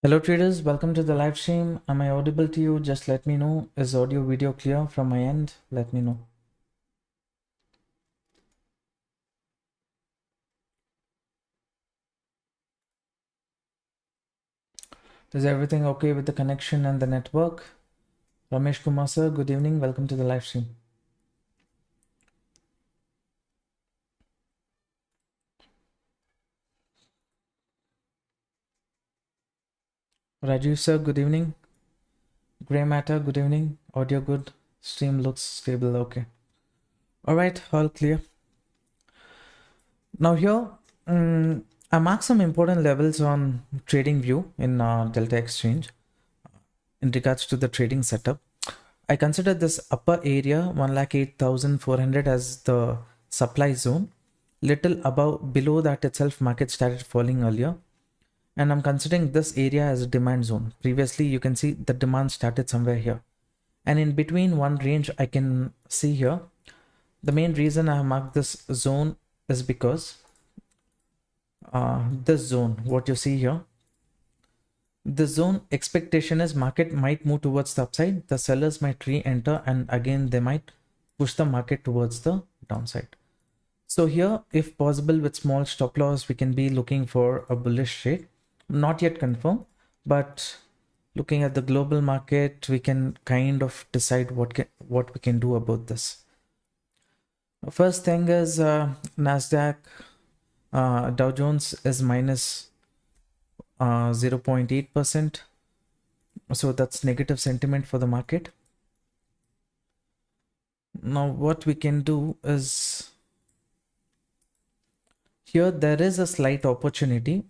Hello traders, welcome to the live stream. Am I audible to you? Just let me know. Is audio video clear from my end? Let me know. Is everything okay with the connection and the network? Ramesh Kumar sir, good evening. Welcome to the live stream. Rajiv sir, good evening. Grey matter, good evening. Audio good. Stream looks stable. Okay. All right, all clear. Now here, I marked some important levels on trading view in Delta Exchange in regards to the trading setup. I consider this upper area 1,08,400 as the supply zone. Little above, below that itself, market started falling earlier. And I'm considering this area as a demand zone. Previously, you can see the demand started somewhere here. And in between one range, I can see here. The main reason I have marked this zone is because this zone, what you see here, the zone expectation is market might move towards the upside. The sellers might re-enter and again they might push the market towards the downside. So here, if possible with small stop loss, we can be looking for a bullish trade. Not yet confirmed, but looking at the global market, we can kind of decide what we can do about this. First thing is Nasdaq, Dow Jones is minus 0.8%. So that's negative sentiment for the market. Now what we can do is, here there is a slight opportunity.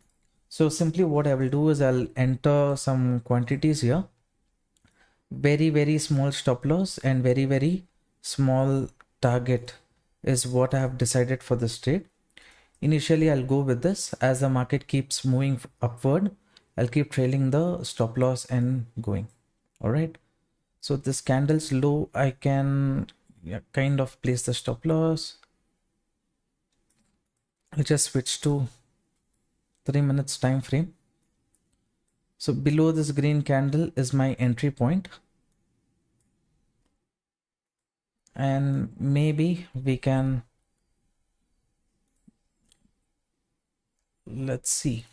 So simply what I will do is I'll enter some quantities here. Very small stop loss and very small target is what I have decided for this trade. Initially I'll go with this. As the market keeps moving upward, I'll keep trailing the stop loss and going. All right. So this candle's low, I can kind of place the stop loss. I'll just switch to 3 minutes time frame. So below this green candle is my entry point. And maybe we can, let's see.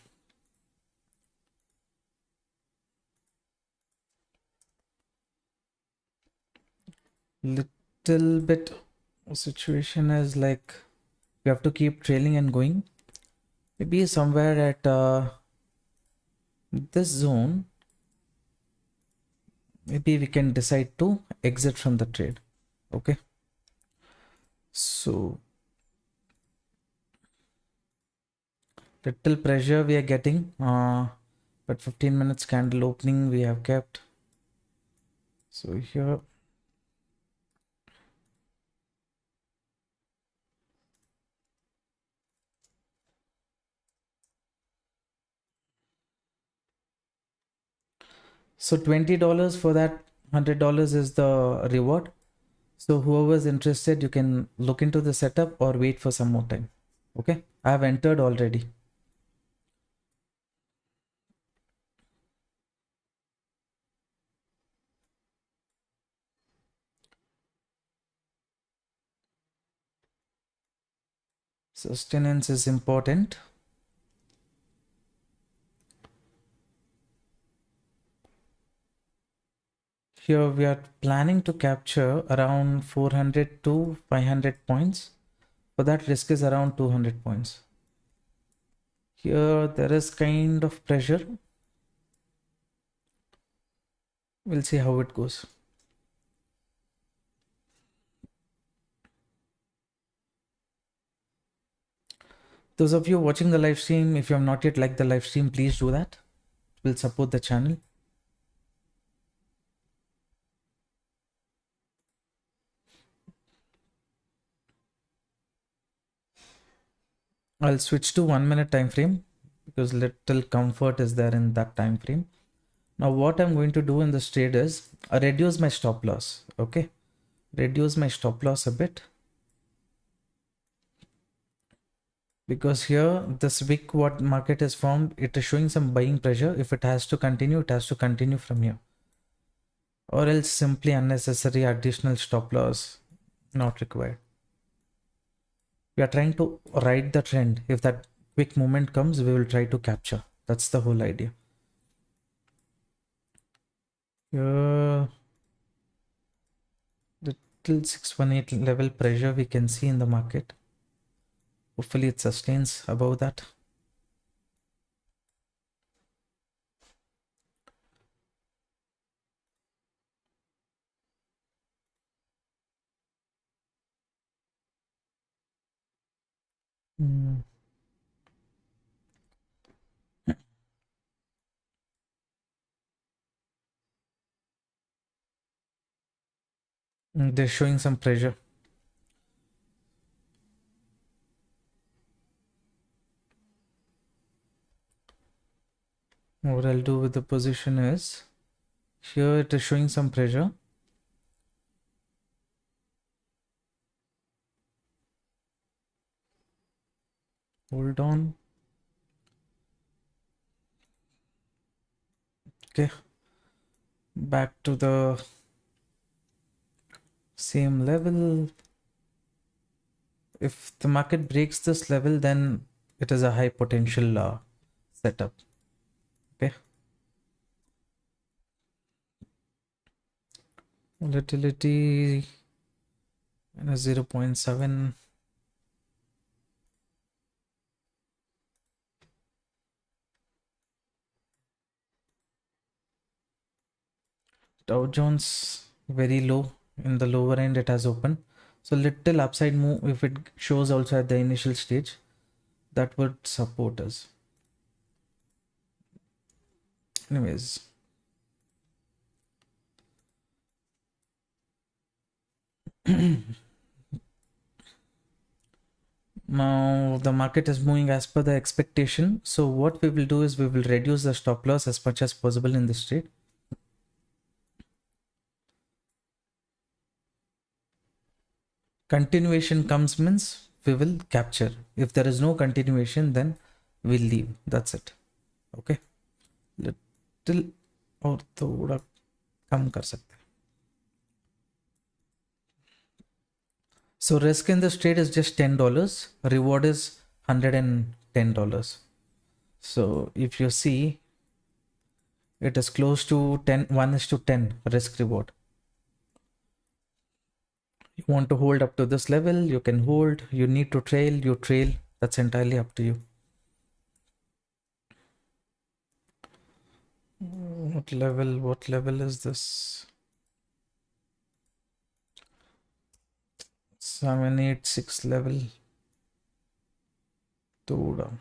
Little bit situation is like we have to keep trailing and going. Maybe somewhere at this zone, maybe we can decide to exit from the trade. Okay. So little pressure we are getting, but 15 minutes candle opening we have kept. So here, so $20 for that, $100 is the reward. So whoever is interested, you can look into the setup or wait for some more time. Okay, I have entered already. Sustenance is important. Here we are planning to capture around 400 to 500 points. For that, risk is around 200 points. Here there is kind of pressure. We'll see how it goes. Those of you watching the live stream, if you have not yet liked the live stream, please do that. It will support the channel. I'll switch to 1 minute time frame because little comfort is there in that time frame. Now what I'm going to do in this trade is reduce my stop loss. Okay, reduce my stop loss a bit. because here this wick what market is formed, it is showing some buying pressure. If it has to continue, it has to continue from here, or else simply unnecessary additional stop loss not required. We are trying to ride the trend. If that quick movement comes, we will try to capture. That's the whole idea. Here the till 618 level pressure we can see in the market. Hopefully it sustains above that. They're showing some pressure. What I'll do with the position is, here it is showing some pressure. Hold on. Okay. Back to the same level. If the market breaks this level, then it is a high potential setup. Okay. Volatility minus 0.7. Dow Jones very low, in the lower end it has opened, so little upside move if it shows also at the initial stage, that would support us. Anyways, now the market is moving as per the expectation, so what we will do is we will reduce the stop loss as much as possible in this trade. Continuation comes means we will capture. If there is no continuation, then we'll leave. That's it. Okay. Little और थोड़ा कम कर सकते हैं. So risk in this trade is just $10. Reward is $110. So if you see, it is close to 10, 1:10 risk reward. You want to hold up to this level, you can hold. You need to trail, you trail. That's entirely up to you. What level is this? 786 level. Thoda.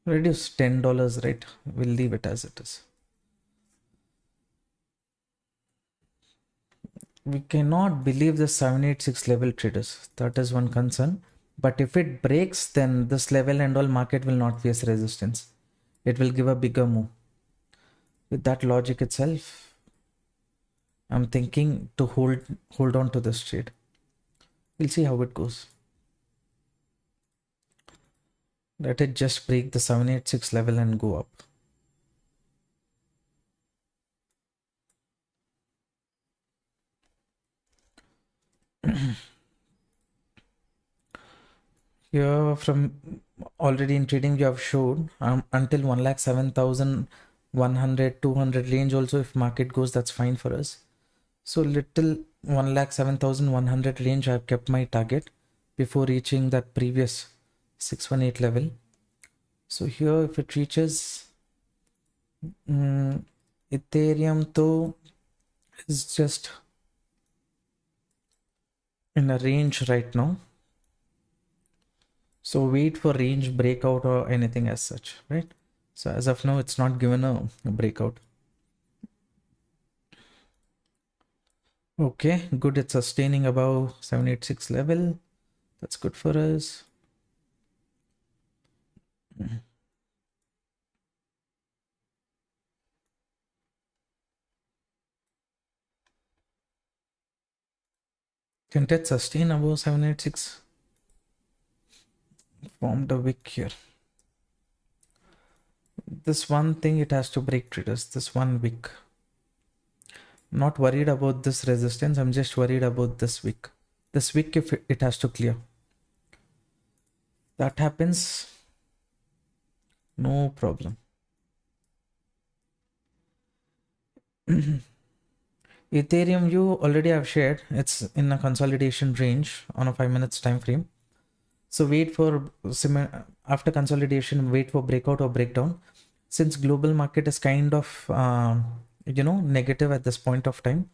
Reduce $10, right? We'll leave it as it is. We cannot believe the 786 level traders. That is one concern. But if it breaks, then this level and all market will not face resistance. It will give a bigger move. With that logic itself, I'm thinking to hold on to this trade. We'll see how it goes. Let it just break the 786 level and go up. Here from already in trading, we have showed until 1,07,100, 200 range also. If market goes, that's fine for us. So little 1,07,100 range, I've kept my target before reaching that previous 618 level. So here if it reaches, Ethereum though is just in a range right now. So wait for range breakout or anything as such, right? So as of now, it's not given a breakout. Okay, good. It's sustaining above 786 level. That's good for us. Can it sustain above 786? Formed a wick here. This one thing it has to break, traders. This one wick. Not worried about this resistance. I'm just worried about this wick. This wick, if it has to clear. That happens, no problem. Ethereum, you already have shared. It's in a consolidation range on a 5 minutes time frame. So wait for, after consolidation, wait for breakout or breakdown. Since global market is kind of, negative at this point of time,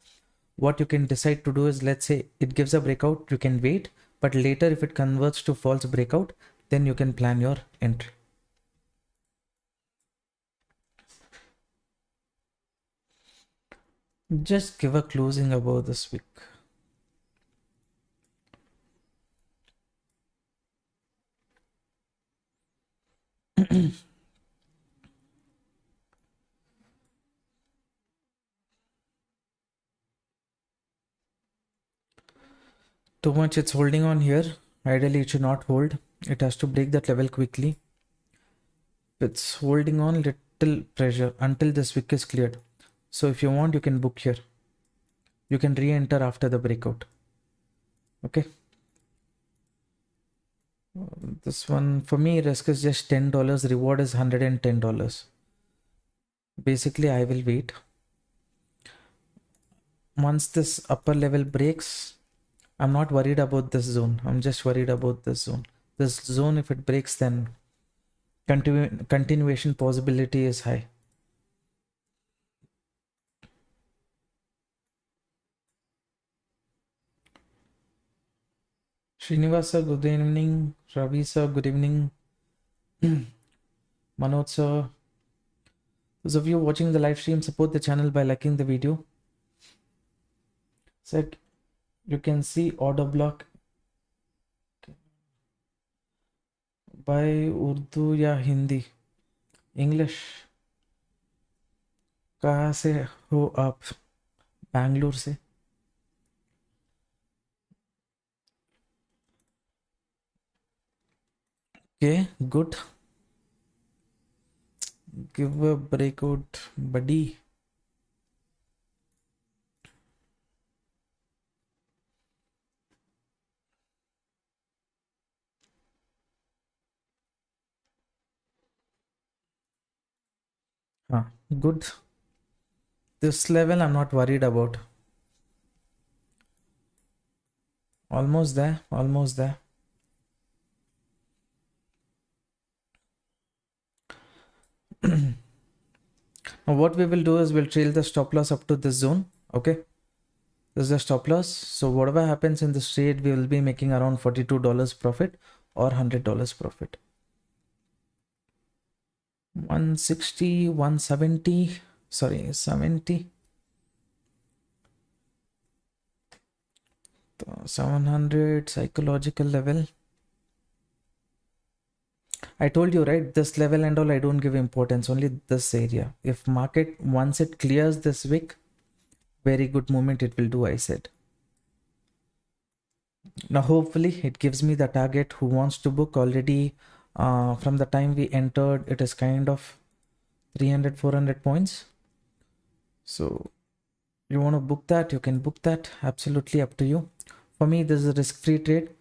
what you can decide to do is, let's say it gives a breakout, you can wait, but later if it converts to false breakout, then you can plan your entry. Just give a closing above this wick. Too much it's holding on here. Ideally it should not hold. It has to break that level quickly. It's holding on little pressure until this wick is cleared. So if you want, you can book here. You can re-enter after the breakout. Okay. This one for me, risk is just $10. Reward is $110. Basically, I will wait. Once this upper level breaks, I'm not worried about this zone. I'm just worried about this zone. This zone, if it breaks, then continuation possibility is high. Srinivasa, good evening. Ravi sir, good evening. Manoj sir. Those of you watching the live stream, support the channel by liking the video. So you can see order block by Urdu या Hindi. English. कहाँ से हो आप? बैंगलोर से. Okay, good. Give a breakout, buddy. Good. This level I'm not worried about. Almost there, almost there. Now what we will do is we'll trail the stop loss up to this zone. Okay, this is the stop loss. So whatever happens in this trade, we will be making around $42 profit or $100 profit. 160, 170, sorry, 70, 700 psychological level. I told you, right, this level and all I don't give importance, only this area. If market, once it clears this wick, very good movement it will do, I said. Now hopefully it gives me the target. Who wants to book already? From the time we entered, it is kind of 300, 400 points. So you want to book that, you can book that, absolutely up to you. For me, this is a risk-free trade.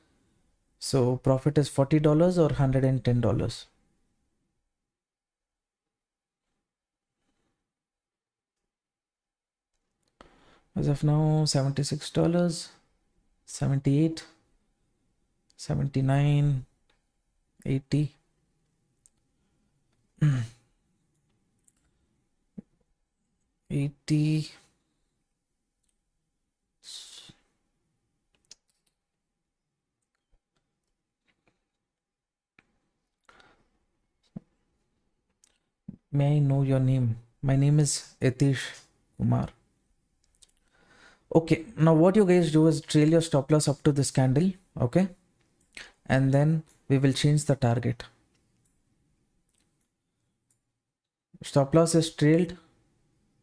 So profit is $40 or $110. As of now, $76, 78, 79, 80. 80. May I know your name? My name is Etish Kumar. Okay, now what you guys do is trail your stop loss up to this candle, okay? And then we will change the target. Stop loss is trailed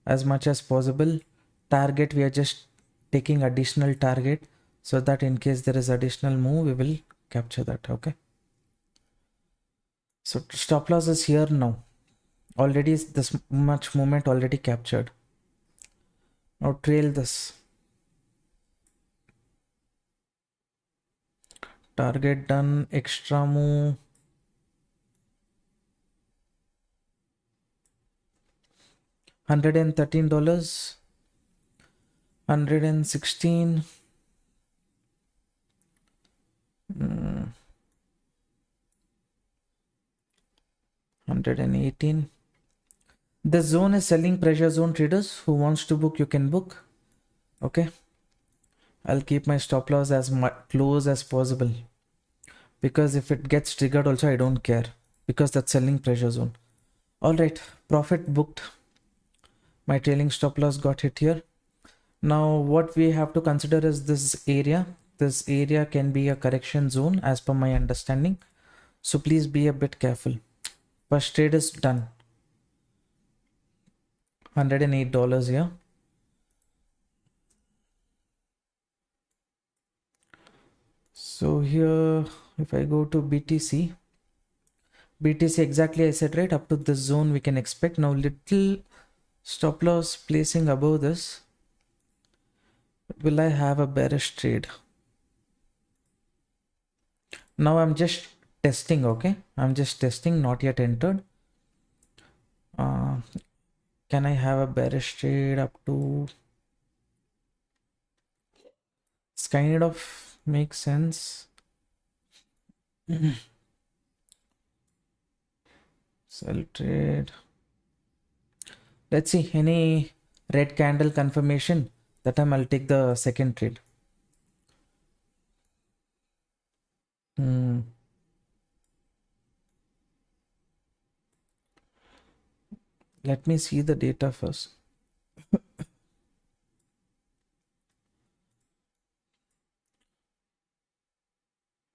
as much as possible. Target, we are just taking additional target so that in case there is additional move, we will capture that, okay? So stop loss is here now. Already this much movement already captured. Now trail this. Target done, extra move. $113, 116, 118. This zone is selling pressure zone. Traders who wants to book, you can book. Okay. I'll keep my stop loss as close as possible, because if it gets triggered also I don't care, because that's selling pressure zone. All right, profit booked. My trailing stop loss got hit here. Now what we have to consider is this area. This area can be a correction zone as per my understanding, so please be a bit careful. First trade is done. $108 here. So here if I go to BTC exactly I said, right, up to this zone we can expect. Now little stop loss placing above this. Will I have a bearish trade? Now I'm just testing. Okay, I'm just testing, not yet entered. Can I have a bearish trade up to? It's kind of makes sense. Sell trade. Let's see, any red candle confirmation. That time I'll take the second trade. Let me see the data first.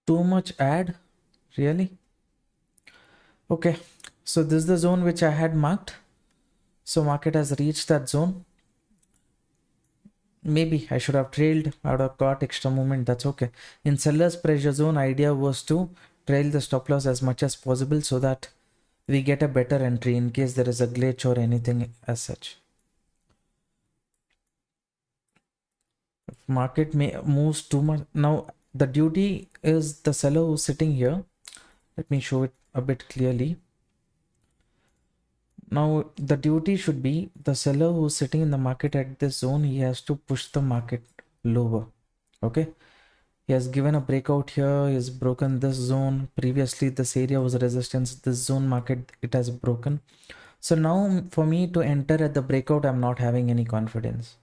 Too much ad, really? Okay, so this is the zone which I had marked. So market has reached that zone. Maybe I should have trailed. I would have got extra movement. That's okay. In seller's pressure zone, idea was to trail the stop loss as much as possible so that we get a better entry in case there is a glitch or anything as such. If market moves too much, now the duty is the seller who's sitting here. Let me show it a bit clearly. Now the duty should be the seller who's sitting in the market at this zone. He has to push the market lower. Okay, he has given a breakout here. He has broken this zone. Previously this area was resistance. This zone market, it has broken. So now for me to enter at the breakout, I'm not having any confidence.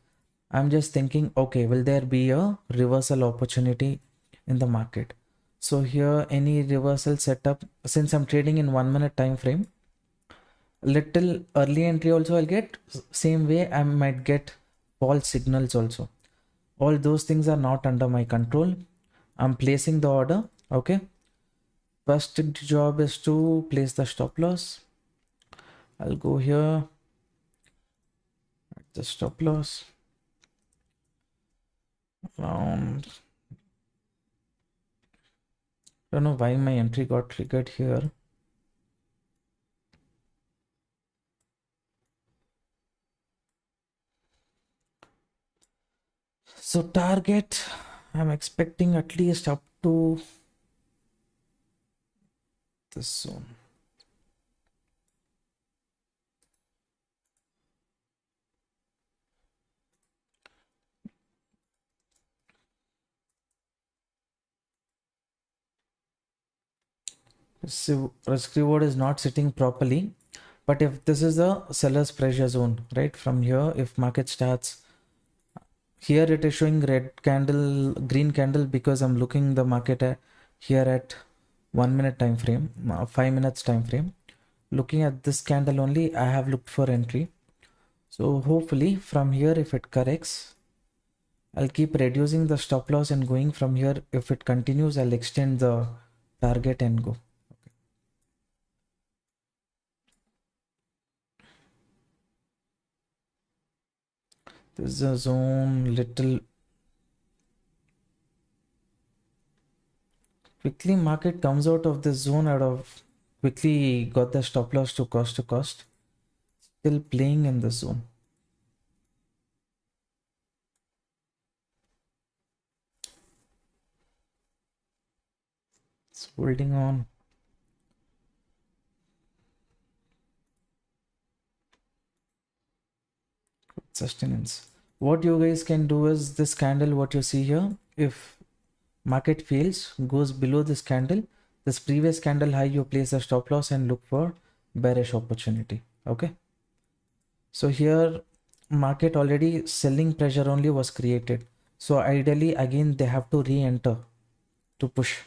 I'm just thinking, okay, will there be a reversal opportunity in the market? So here any reversal setup, since I'm trading in 1 minute time frame, little early entry also I'll get. Same way I might get false signals also. All those things are not under my control. I'm placing the order. Okay, first job is to place the stop loss. I'll go here at the stop loss around, I don't know why my entry got triggered here. So target, I'm expecting at least up to this zone. Risk reward is not sitting properly, but if this is a seller's pressure zone, right, from here if market starts here, it is showing red candle, green candle, because I'm looking the market here at 1 minute time frame, 5 minutes time frame. Looking at this candle only, I have looked for entry. So hopefully from here, if it corrects, I'll keep reducing the stop loss and going from here. If it continues, I'll extend the target and go. Okay. This is a zone, little quickly market comes out of this zone out of quickly got the stop loss to cost, still playing in the zone. It's holding on. Sustenance. What you guys can do is this candle, what you see here, if market fails, goes below this candle, this previous candle high, you place a stop loss and look for bearish opportunity. Okay. So here market already selling pressure only was created. So ideally again they have to re-enter to push.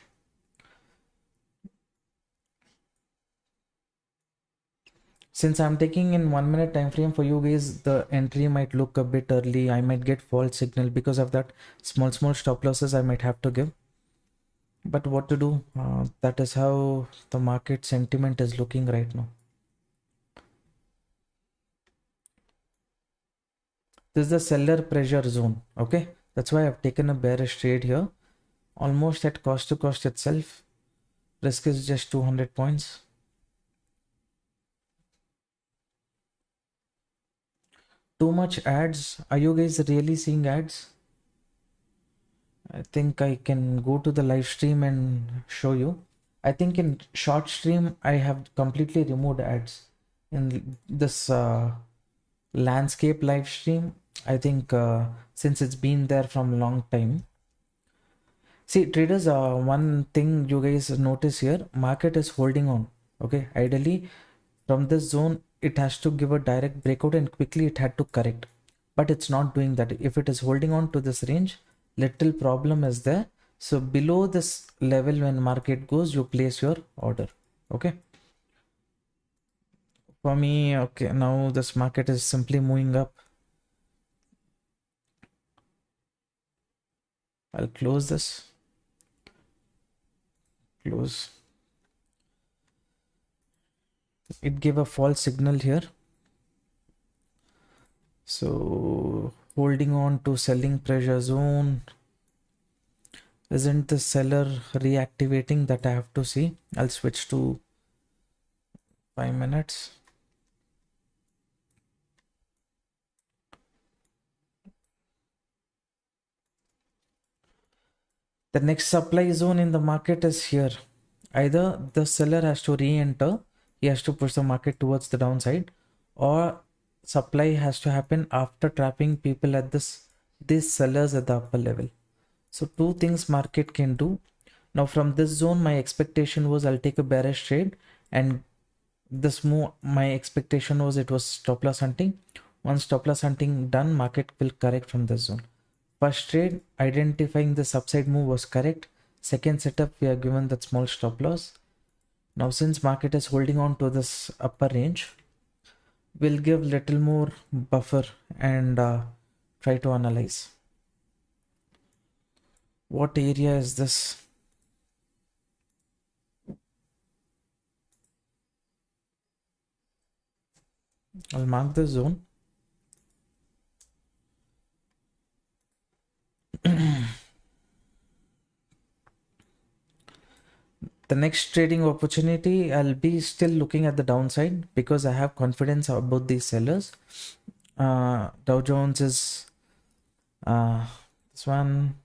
Since I'm taking in 1 minute time frame for you guys, the entry might look a bit early. I might get false signal because of that. Small stop losses I might have to give. But what to do? That is how the market sentiment is looking right now. This is the seller pressure zone. Okay, that's why I've taken a bearish trade here, almost at cost to cost itself. Risk is just 200 points. Too much ads. Are you guys really seeing ads? I think I can go to the live stream and show you. I think in short stream I have completely removed ads. In this landscape live stream, I think since it's been there from long time. See traders, one thing you guys notice here, market is holding on. Okay, ideally from this zone it has to give a direct breakout and quickly it had to correct, but it's not doing that. If it is holding on to this range, little problem is there. So below this level, when market goes, you place your order. Okay, for me, okay, now this market is simply moving up. I'll close this. Close. It gave a false signal here. So holding on to selling pressure zone. Isn't the seller reactivating? That I have to see. I'll switch to 5 minutes. The next supply zone in the market is here. Either the seller has to re-enter, he has to push the market towards the downside, or supply has to happen after trapping people at these sellers at the upper level. So two things market can do. Now from this zone, my expectation was I'll take a bearish trade, and this move, my expectation was it was stop loss hunting. Once stop loss hunting done, market will correct from this zone. First trade, identifying the upside move was correct. Second setup, we are given that small stop loss. Now since market is holding on to this upper range, we'll give little more buffer and try to analyze. What area is this? I'll mark the zone. The next trading opportunity, I'll be still looking at the downside because I have confidence about these sellers. Dow Jones is this one,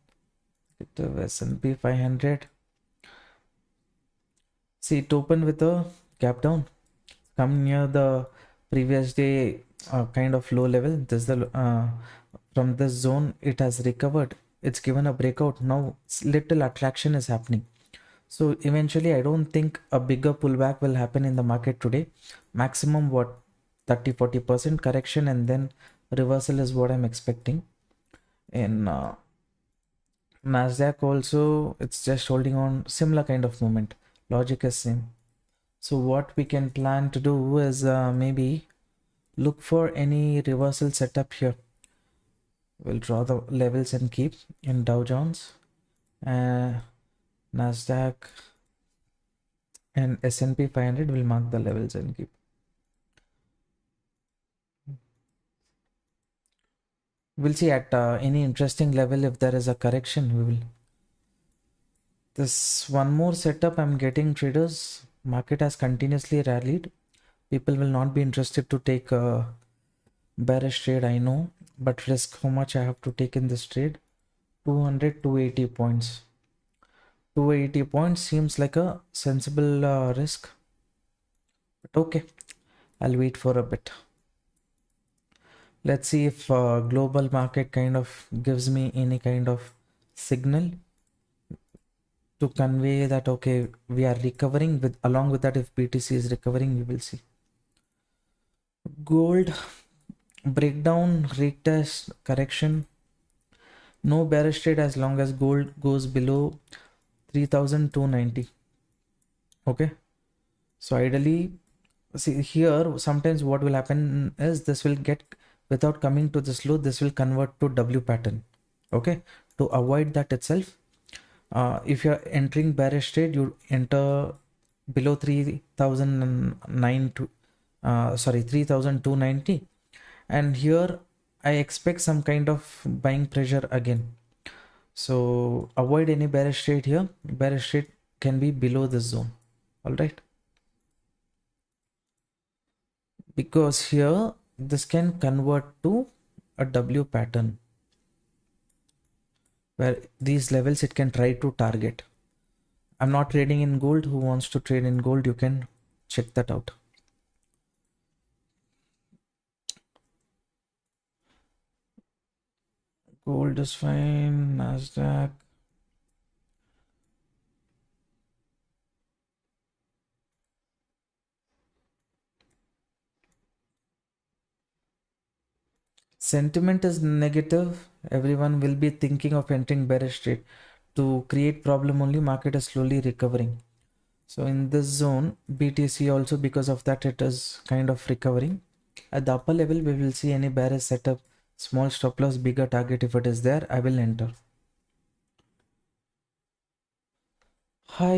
S&P 500. See, it opened with a gap down, come near the previous day kind of low level. This is the from this zone it has recovered. It's given a breakout. Now little attraction is happening. So eventually I don't think a bigger pullback will happen in the market today. Maximum what, 30-40% correction and then reversal is what I'm expecting. In Nasdaq also, it's just holding on, similar kind of movement. Logic is same. So what we can plan to do is maybe look for any reversal setup here. We'll draw the levels and keep in Dow Jones, Nasdaq and S&P 500 will mark the levels and keep. We'll see at any interesting level if there is a correction, we will. This one more setup I'm getting, traders. market has continuously rallied. People will not be interested to take a bearish trade, I know, but risk, how much I have to take in this trade? 200, 280 points. 280 points seems like a sensible risk, but okay, I'll wait for a bit. Let's see if global market kind of gives me any kind of signal to convey that okay, we are recovering. With along with that, if BTC is recovering, we will see. Gold breakdown, retest, correction. No bearish trade as long as gold goes below 3,290. Okay, so ideally, see here, sometimes what will happen is this will get, without coming to this low, this will convert to W pattern. Okay, to avoid that itself, if you're entering bearish trade, you enter below 3,009 to 3,290, and here I expect some kind of buying pressure again. So avoid any bearish trade here. Bearish trade can be below this zone. All right, because here this can convert to a W pattern where these levels it can try to target. I'm not trading in gold. Who wants to trade in gold, you can check that out. Gold is fine. Nasdaq. Sentiment is negative. Everyone will be thinking of entering bearish trade. To create problem only, market is slowly recovering. So in this zone, BTC also, because of that, it is kind of recovering. At the upper level, we will see any bearish setup, small stop loss, bigger target. If it is there, I will enter. Hi,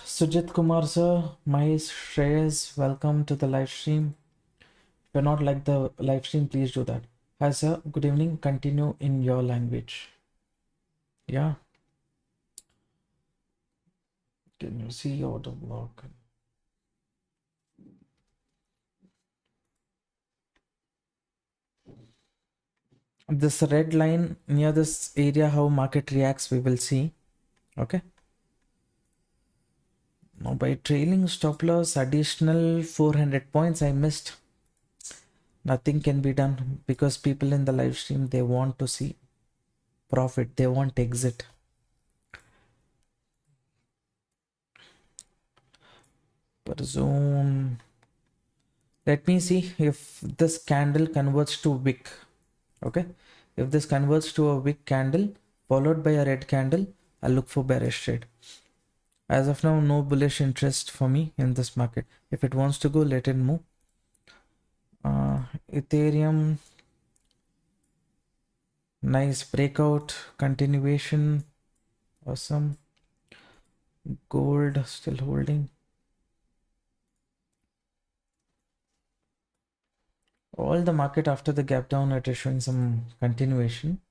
Sujit Kumar sir, Mahesh, Shreyas, welcome to the live stream. If you're not like the live stream, please do that. Hi sir, good evening. Continue in your language. Yeah. Can you see order block? This red line near this area, how market reacts, we will see. Okay. Now by trailing stop loss, additional 400 points I missed. Nothing can be done because people in the live stream, they want to see profit. They want exit. Per zone. Let me see if this candle converts to wick. Okay, if this converts to a wick candle followed by a red candle, I'll look for bearish trade. As of now, no bullish interest for me in this market. If it wants to go, let it move. Ethereum, nice breakout, continuation, awesome. Gold still holding. All the market after the gap down, it is showing some continuation.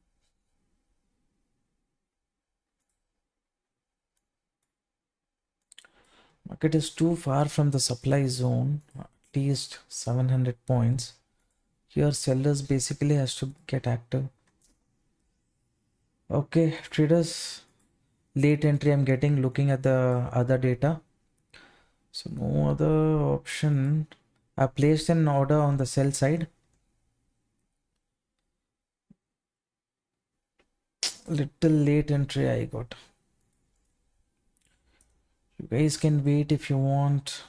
Market is too far from the supply zone, at least 700 points. Here sellers basically has to get active. Okay, traders, late entry I'm getting, looking at the other data. So no other option. I placed an order on the sell side. Little late entry I got. You guys can wait if you want.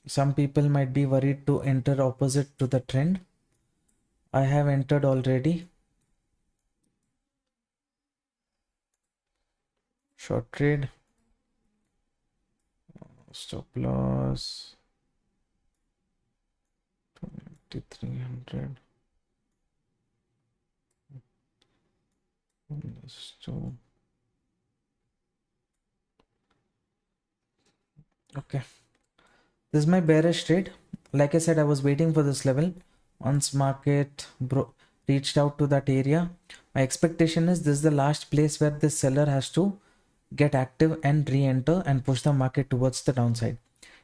Some people might be worried to enter opposite to the trend. I have entered already. Short trade. Stop loss 2300. Okay, this is my bearish trade. Like I said, I was waiting for this level. Once market reached out to that area, my expectation is this is the last place where this seller has to get active and re-enter and push the market towards the downside.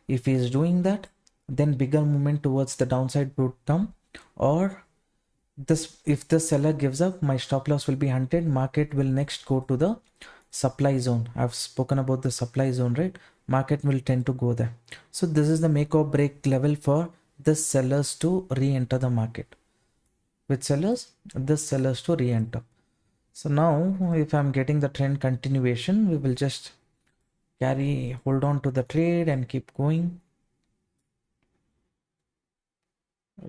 If he is doing that, then bigger movement towards the downside would come. Or this, if the seller gives up, my stop loss will be hunted. Market will next go to the supply zone. I've spoken about the supply zone, right? Market will tend to go there. So this is the make or break level for the sellers to re-enter the market. With sellers, the sellers to re-enter. So now if I'm getting the trend continuation, we will just hold on to the trade and keep going.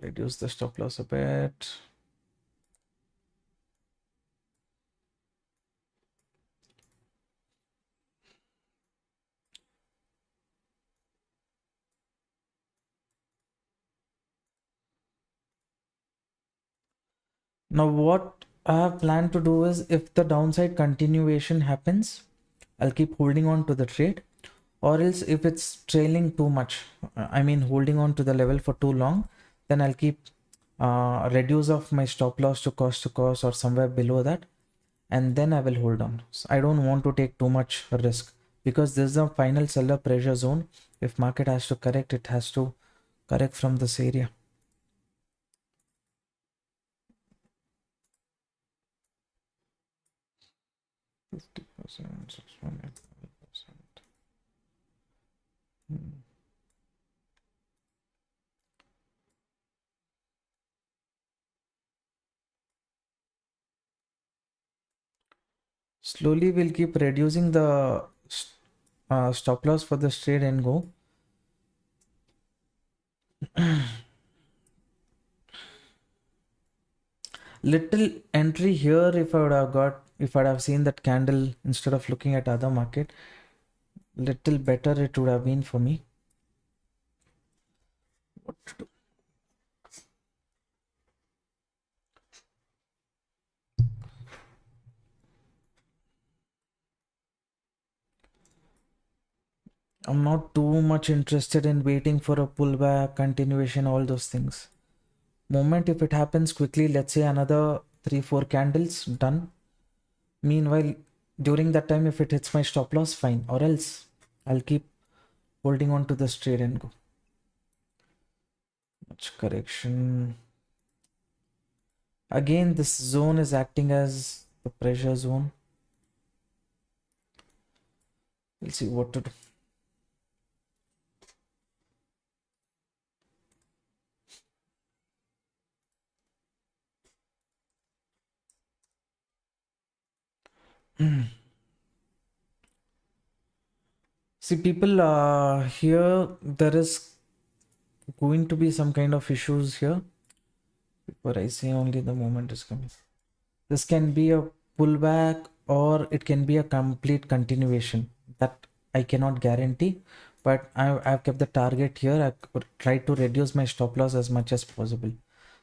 Reduce the stop loss a bit. Now what I have planned to do is, if the downside continuation happens, I'll keep holding on to the trade. Or else if it's trailing too much, I mean holding on to the level for too long, then I'll keep reduce of my stop loss to cost or somewhere below that, and then I will hold on. So I don't want to take too much risk, because this is the final seller pressure zone. If market has to correct, it has to correct from this area. Slowly we'll keep reducing the stop loss for this trade and go. Little entry here, if I'd have seen that candle instead of looking at other market, little better it would have been for me. What to do? I'm not too much interested in waiting for a pullback, continuation, all those things. Moment if it happens quickly, let's say another 3-4 candles, done. Meanwhile, during that time, if it hits my stop loss, fine. Or else I'll keep holding on to this trade and go. Much correction. Again, this zone is acting as the pressure zone. We'll see what to do. See, people, here there is going to be some kind of issues here. Before I say, only the moment is coming. This can be a pullback or it can be a complete continuation. That I cannot guarantee, but I've kept the target here. I tried to reduce my stop loss as much as possible.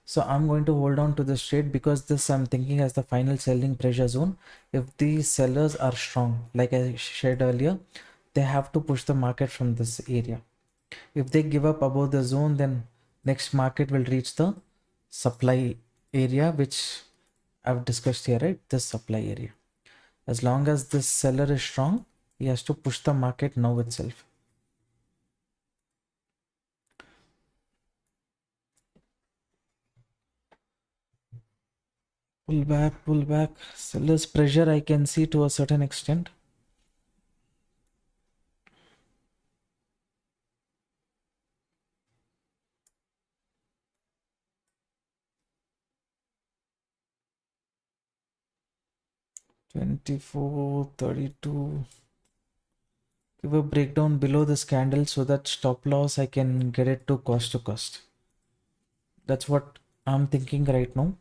So I'm going to hold on to this trade, because this I'm thinking as the final selling pressure zone. If these sellers are strong, like I shared earlier, they have to push the market from this area. If they give up above the zone, then next market will reach the supply area, which I've discussed here, right? This supply area. As long as this seller is strong, he has to push the market now itself. Pull back. Seller's pressure I can see to a certain extent. $24.32. Give a breakdown below this candle so that stop loss I can get it to cost. That's what I'm thinking right now.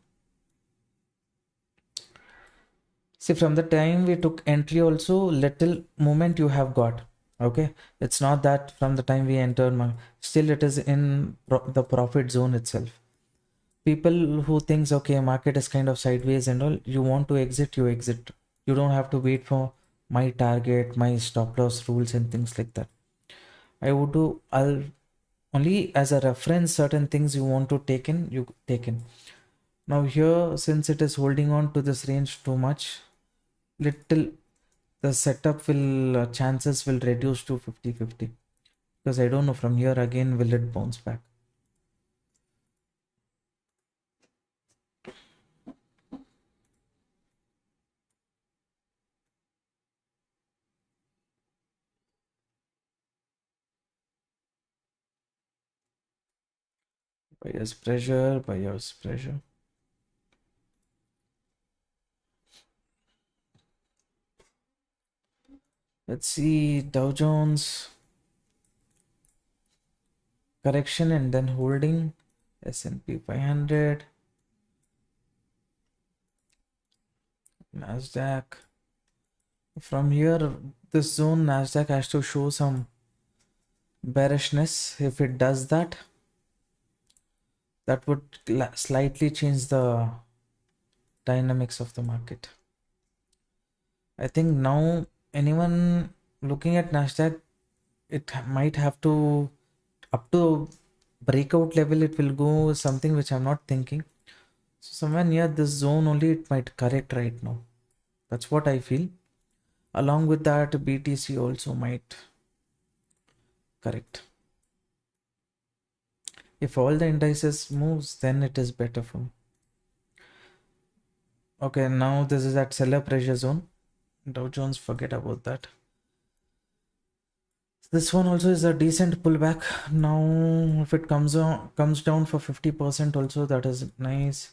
See, from the time we took entry also, little movement you have got. Okay, it's not that from the time we entered, still it is in the profit zone itself. People who thinks, okay, market is kind of sideways and all, you want to exit, you exit. You don't have to wait for my target, my stop loss rules and things like that. I'll only as a reference, certain things you want to take in, you take in. Now here, since it is holding on to this range too much, little the setup will chances will reduce to 50-50, because I don't know from here again will it bounce back. Buyer's pressure, buyer's pressure. Let's see, Dow Jones correction and then holding. S&P 500, Nasdaq. From here, this zone Nasdaq has to show some bearishness. If it does that, that would slightly change the dynamics of the market. I think now anyone looking at Nasdaq, it might have to up to breakout level, it will go something which I'm not thinking. So somewhere near this zone only it might correct right now. That's what I feel. Along with that, BTC also might correct. If all the indices moves, then it is better for me. Okay, now this is at seller pressure zone. Dow Jones, forget about that. This one also is a decent pullback. Now if it comes down for 50% also, that is nice.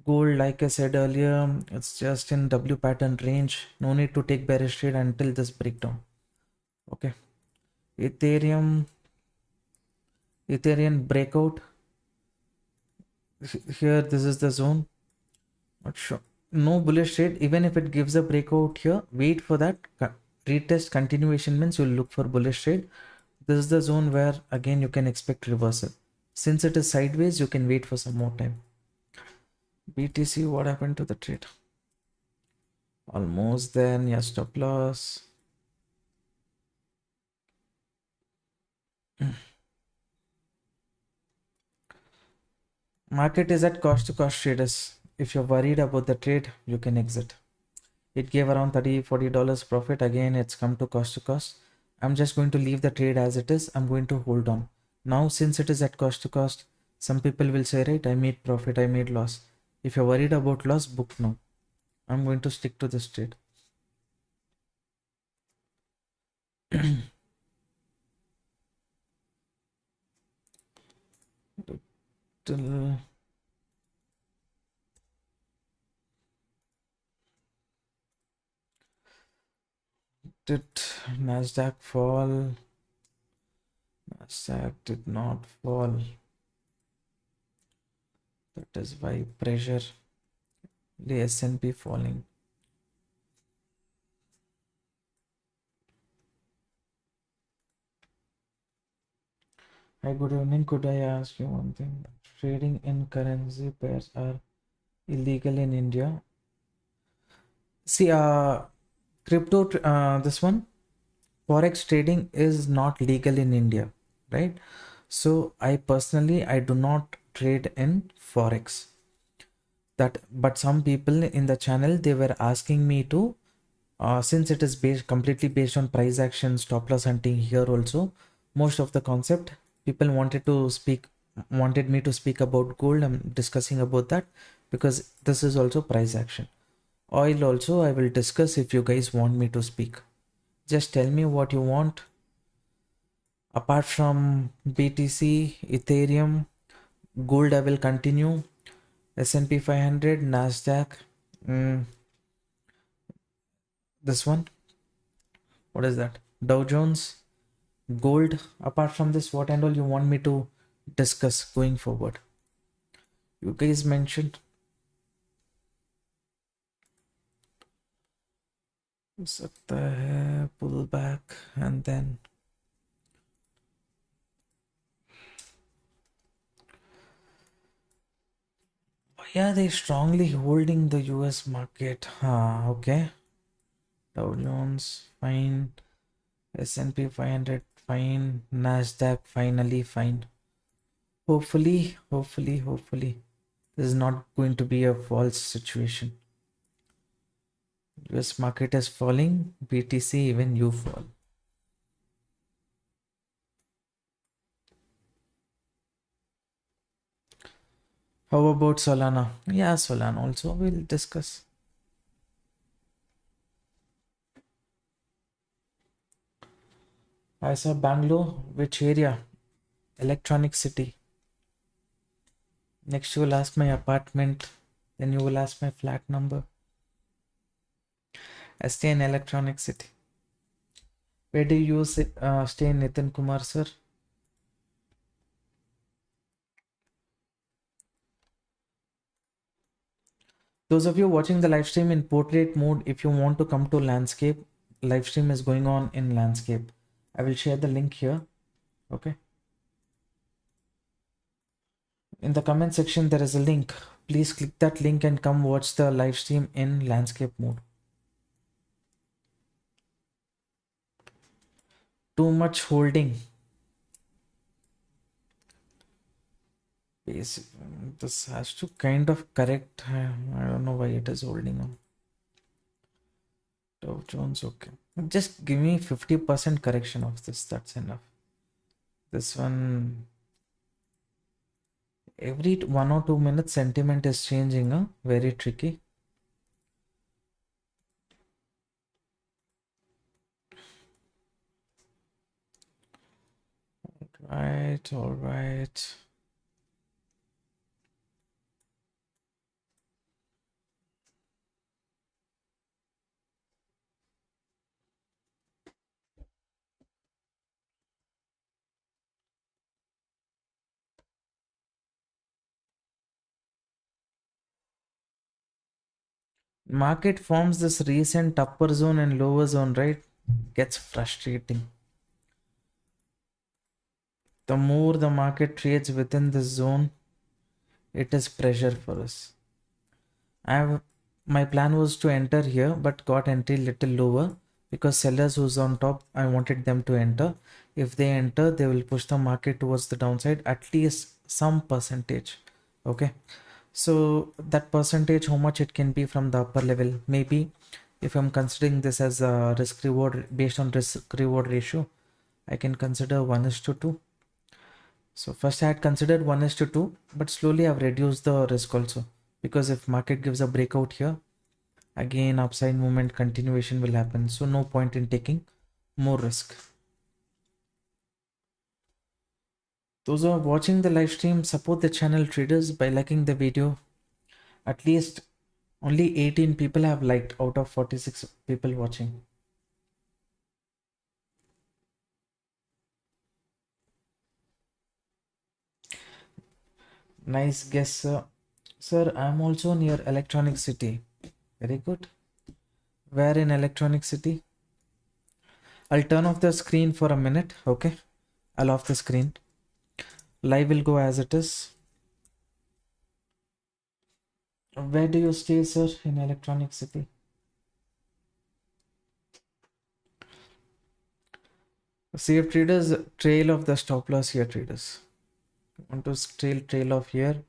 Gold, like I said earlier, it's just in W pattern range. No need to take bearish trade until this breakdown. Okay. Ethereum breakout. Here, this is the zone. Not sure. No bullish trade. Even if it gives a breakout here, wait for that. Retest continuation means you'll look for bullish trade. This is the zone where again you can expect reversal. Since it is sideways, you can wait for some more time. BTC, what happened to the trade? Almost there, yeah, stop loss. Market is at cost to cost traders. If you're worried about the trade, you can exit. It gave around $30-40 profit. Again, it's come to cost. I'm just going to leave the trade as it is. I'm going to hold on. Now, since it is at cost to cost, some people will say, right, I made profit, I made loss. If you're worried about loss, book now. I'm going to stick to this trade. Did Nasdaq fall? Nasdaq did not fall. That is why pressure. The S&P falling. Hi, good evening. Could I ask you one thing? Trading in currency pairs are illegal in India. See, crypto, this one, forex trading is not legal in India, right? So I personally, I do not trade in forex. But some people in the channel, they were asking me to, since it is completely based on price action, stop loss hunting here also, most of the concept people wanted me to speak about gold. I'm discussing about that because this is also price action. Oil also I will discuss if you guys want me to speak. Just tell me what you want. Apart from BTC, Ethereum, gold I will continue. S&P 500, Nasdaq, this one, what is that? Dow Jones, gold. Apart from this, what and all you want me to discuss going forward? You guys mentioned. सकता है pull back and then why are they strongly holding the US market? Okay. Dow Jones fine, S&P 500 fine, Nasdaq finally fine. Hopefully this is not going to be a false situation. US market is falling, BTC even you fall. How about Solana? Yeah, Solana also we'll discuss. I saw Bangalore. Which area? Electronic City. Next you will ask my apartment. Then you will ask my flat number. I stay in Electronic City. Where do you stay, Nitin Kumar sir? Those of you watching the live stream in portrait mode, if you want to come to landscape, live stream is going on in landscape. I will share the link here. Okay. In the comment section, there is a link. Please click that link and come watch the live stream in landscape mode. Too much holding. This has to kind of correct. I don't know why it is holding on. Dow Jones, okay. Just give me 50% correction of this. That's enough. This one, every 1 or 2 minutes, sentiment is changing. Very tricky. Right, all right. Market forms this recent upper zone and lower zone, right? Gets frustrating. The more the market trades within this zone, it is pressure for us. My plan was to enter here, but got entry little lower because sellers who's on top, I wanted them to enter. If they enter, they will push the market towards the downside, at least some percentage. Okay. So that percentage, how much it can be from the upper level, maybe if I'm considering this as a risk reward based on risk reward ratio, I can consider 1:2. So first I had considered 1:2, but slowly I've reduced the risk also, because if market gives a breakout here, again upside movement continuation will happen. So no point in taking more risk. Those who are watching the live stream, support the channel traders by liking the video. At least only 18 people have liked out of 46 people watching. Nice guess, sir. Sir, I'm also near Electronic City. Very good. Where in Electronic City? I'll turn off the screen for a minute. Okay. I'll off the screen. Live will go as it is. Where do you stay, sir, in Electronic City? Save traders, trail of the stop loss here, traders. Want to trail off here.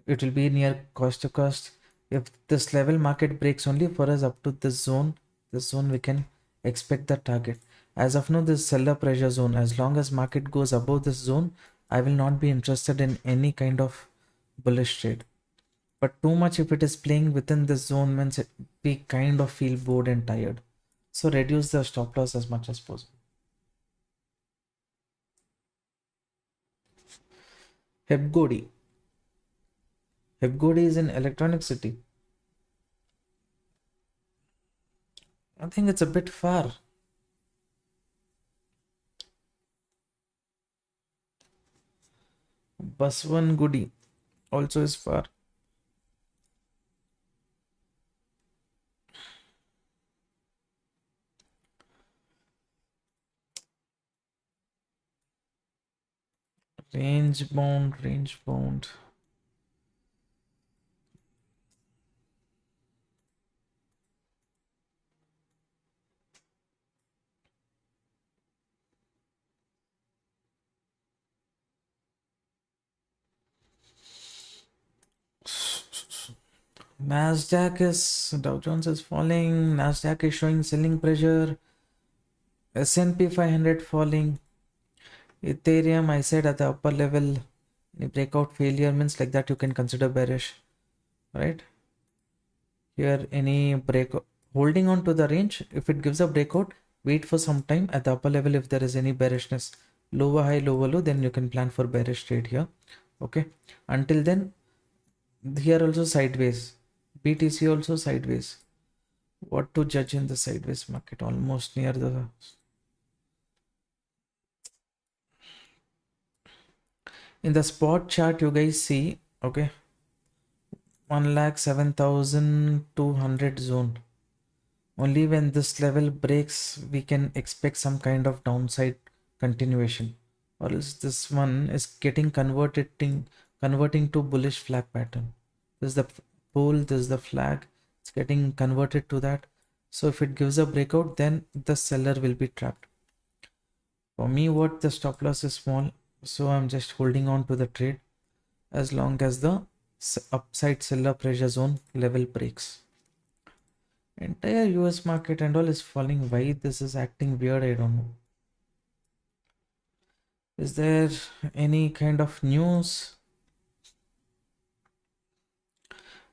It will be near cost to cost. If this level market breaks only for us up to this zone we can expect the target. As of now, this seller pressure zone, as long as market goes above this zone, I will not be interested in any kind of bullish trade. But too much if it is playing within this zone means we kind of feel bored and tired. So reduce the stop loss as much as possible. Hebgodi. Hebgodi is in Electronic City. I think it's a bit far. Baswangudi also is far. Range bound. Nasdaq is, Dow Jones is falling, Nasdaq is showing selling pressure, S&P 500 falling, Ethereum, I said at the upper level, any breakout failure means like that you can consider bearish, right? Here any breakout, holding on to the range, if it gives a breakout, wait for some time at the upper level. If there is any bearishness, lower high, lower low, then you can plan for bearish trade here. Okay, until then, here also sideways, BTC also sideways. What to judge in the sideways market? Almost near the, in the spot chart you guys see, okay, 1,07,200 zone. Only when this level breaks, we can expect some kind of downside continuation, or else this one is getting converting to bullish flag pattern. This is the pole, this is the flag, it's getting converted to that. So if it gives a breakout, then the seller will be trapped. For me, what the stop loss is small, so I'm just holding on to the trade as long as the upside seller pressure zone level breaks. Entire US market and all is falling. Why this is acting weird, I don't know. Is there any kind of news?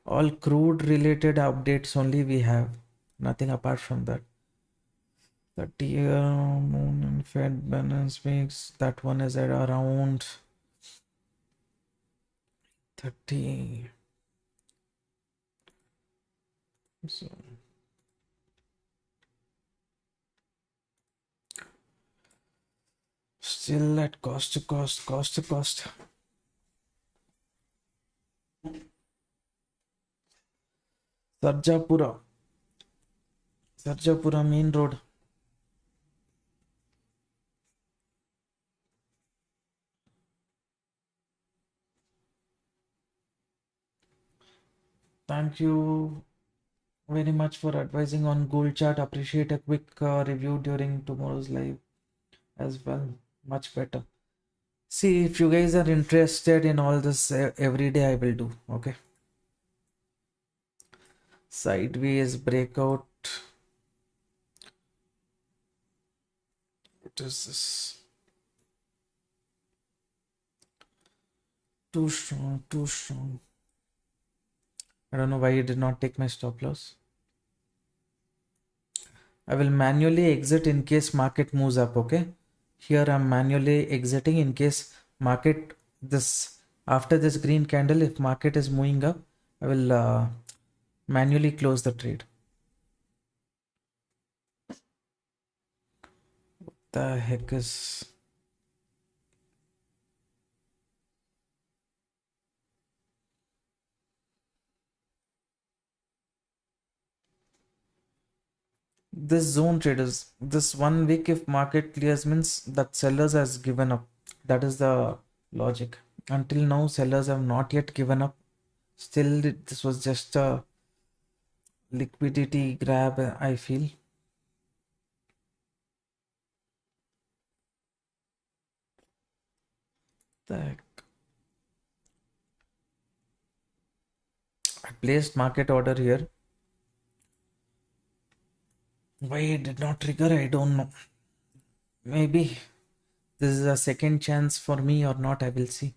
All crude related updates only we have. Nothing apart from that. 30-year moon and Fed balance mix. That one is at around 30. So still at cost to cost. Sarjapura main road. Thank you very much for advising on gold chart. Appreciate a quick review during tomorrow's live as well. Much better. See, if you guys are interested in all this, every day I will do. Okay. Sideways breakout. What is this? Too strong. I don't know why it did not take my stop loss. I will manually exit in case market moves up. Okay. Here I'm manually exiting in case market after this green candle, if market is moving up, I will manually close the trade. What the heck is this zone traders? This 1 week, if market clears means that sellers has given up. That is the logic. Until now, sellers have not yet given up. Still, this was just a liquidity grab, I feel. The heck? I placed market order here. Why it did not trigger, I don't know. Maybe this is a second chance for me or not, I will see.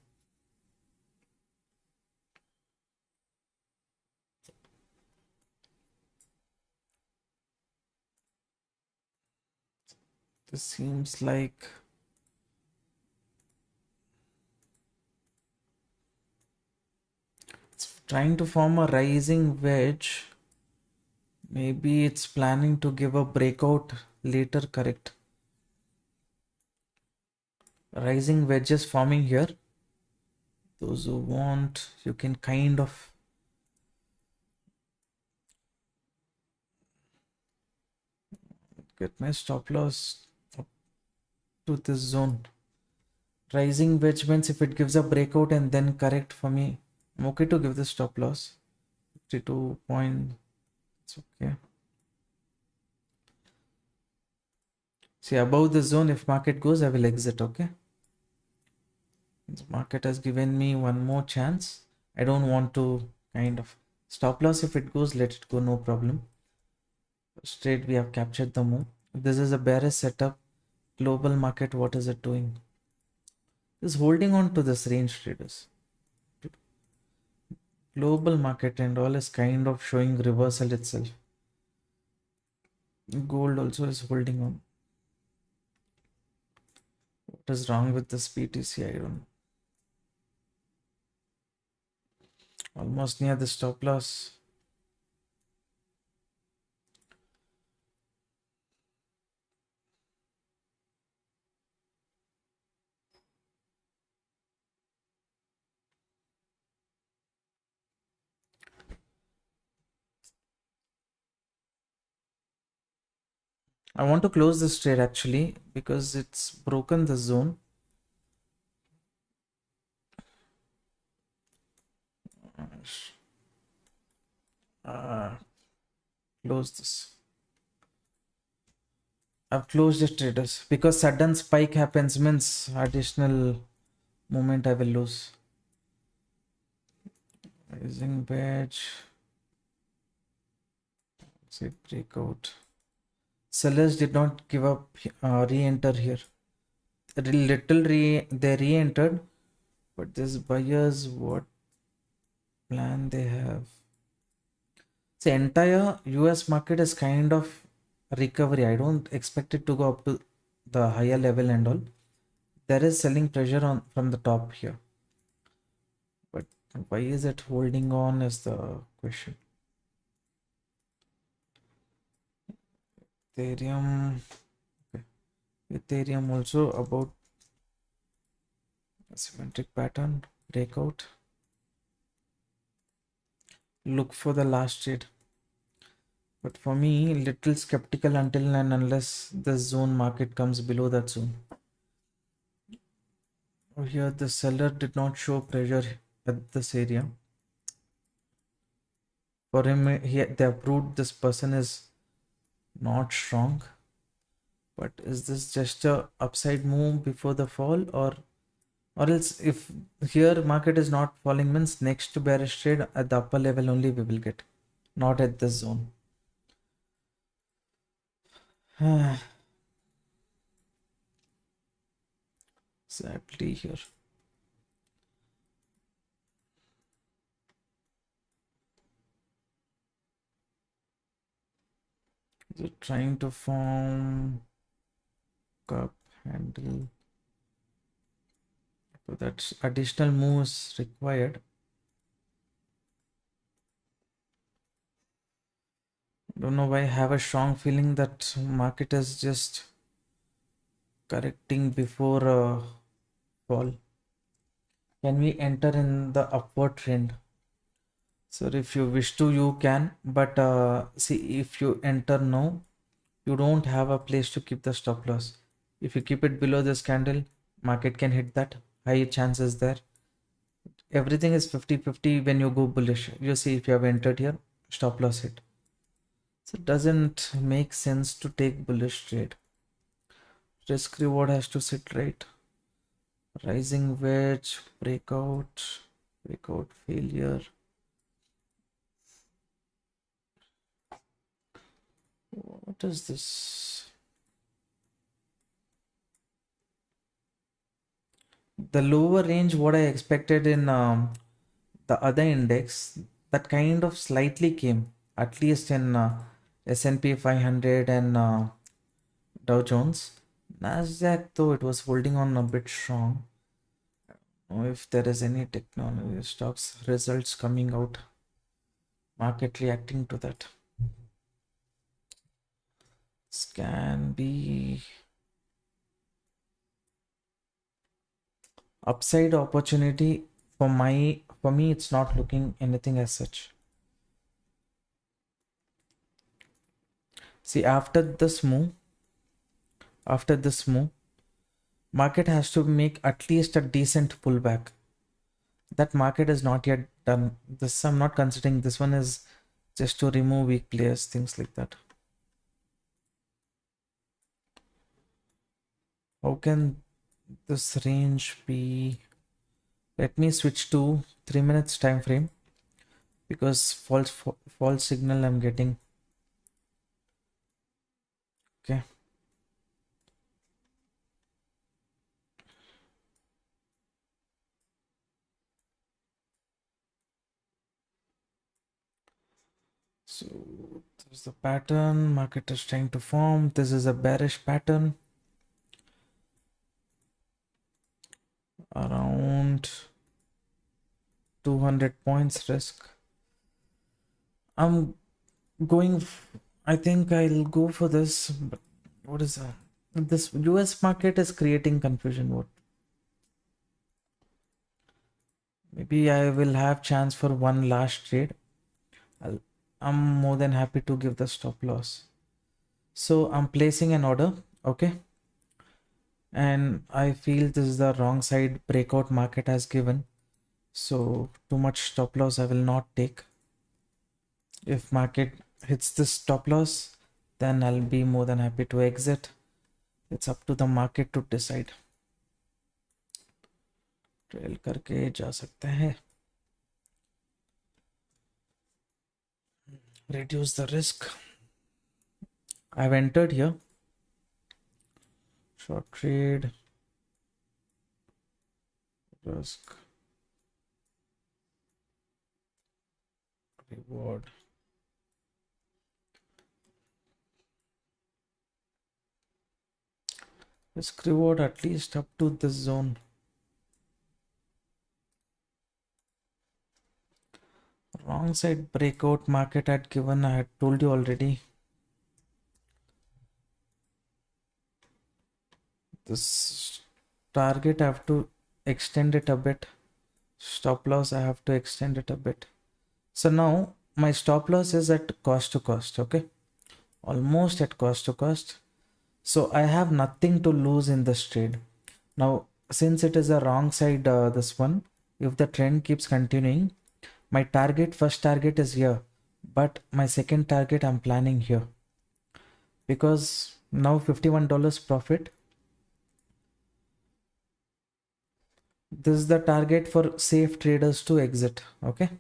This seems like it's trying to form a rising wedge. Maybe it's planning to give a breakout later, correct? Rising wedges forming here. Those who want, you can kind of get my stop loss up to this zone. Rising wedge means if it gives a breakout and then correct for me, I'm okay to give the stop loss. 52 point, it's okay. See, above the zone, if market goes, I will exit, okay? The market has given me one more chance. I don't want to kind of Stop loss, if it goes, let it go, no problem. Straight, we have captured the move. This is a bearish setup. Global market, what is it doing? Is holding on to this range, traders. Global market and all is kind of showing reversal itself. Gold also is holding on. What is wrong with this BTC? I don't know. Almost near the stop loss. I want to close this trade actually because it's broken the zone. Close this. I've closed the traders because sudden spike happens means additional movement I will lose. Rising wedge. Say breakout. Sellers did not give up, re-enter here. They re-entered, but this buyers, what plan they have? The entire US market is kind of recovery. I don't expect it to go up to the higher level and all. There is selling pressure on from the top here, but why is it holding on is the question. Ethereum, okay. Ethereum also about a symmetric pattern breakout. Look for the last trade. But for me, little skeptical until and unless the zone market comes below that zone. Oh, here the seller did not show pressure at this area. For him, they have proved this person is not strong. But is this just a upside move before the fall, or else if here market is not falling means next bearish trade at the upper level only we will get, not at this zone. Exactly here. They're trying to form cup handle. So that additional move is required. Don't know why I have a strong feeling that market is just correcting before a fall. Can we enter in the upward trend? So if you wish to, you can, but see, if you enter now, you don't have a place to keep the stop loss. If you keep it below this candle, market can hit that. High chances there. Everything is 50-50 when you go bullish. You see, if you have entered here, stop loss hit. So it doesn't make sense to take bullish trade. Risk reward has to sit right. Rising wedge, breakout failure. What is this? The lower range, what I expected in the other index, that kind of slightly came, at least in S&P 500 and Dow Jones. Nasdaq, though, it was holding on a bit strong. Know if there is any technology stocks results coming out, market reacting to that. This can be upside opportunity for me. It's not looking anything as such. See, after this move, market has to make at least a decent pullback. That market is not yet done. This I'm not considering. This one is just to remove weak players, things like that. How can this range be? Let me switch to 3 minutes time frame. because false signal I'm getting. Okay. So this is the pattern market is trying to form. This is a bearish pattern around 200 points risk. I'm going, I think I'll go for this, but what is that? This US market is creating confusion. What? Maybe I will have chance for one last trade. I'll, I'm more than happy to give the stop loss. So I'm placing an order, okay? And I feel this is the wrong side breakout market has given. So too much stop loss I will not take. If market hits this stop loss, then I'll be more than happy to exit. It's up to the market to decide. Trail करके जा सकते हैं. Reduce the risk. I've entered here. Short trade. Risk. Reward. Risk reward at least up to this zone. Wrong side breakout market had given, I had told you already. This target I have to extend it a bit. Stop loss I have to extend it a bit. So now my stop loss is at cost to cost, okay? Almost at cost to cost. So I have nothing to lose in this trade. Now, since it is a wrong side, this one, if the trend keeps continuing, my first target is here, but my second target I'm planning here. Because now $51 profit. This is the target for safe traders to exit, okay?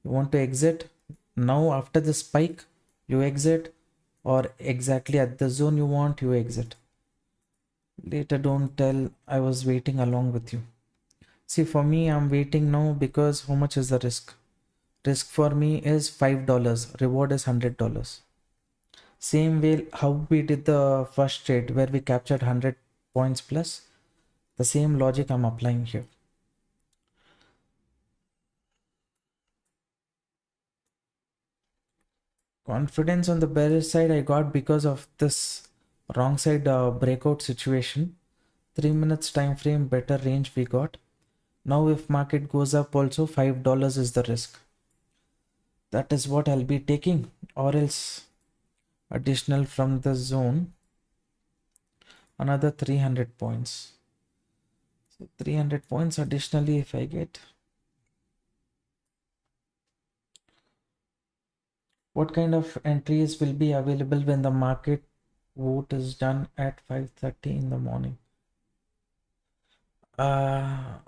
You want to exit now after the spike, you exit, or exactly at the zone you want, you exit. Later don't tell I was waiting along with you. See, for me, I'm waiting now because how much is the risk? Risk for me is $5, reward is $100. Same way how we did the first trade where we captured 100 points plus, the same logic I'm applying here. Confidence on the bearish side I got because of this wrong side breakout situation. 3 minutes time frame, better range we got. Now if market goes up also, $5 is the risk. That is what I'll be taking, or else additional from the zone, another 300 points. So 300 points additionally if I get. What kind of entries will be available when the market vote is done at 5:30 in the morning? That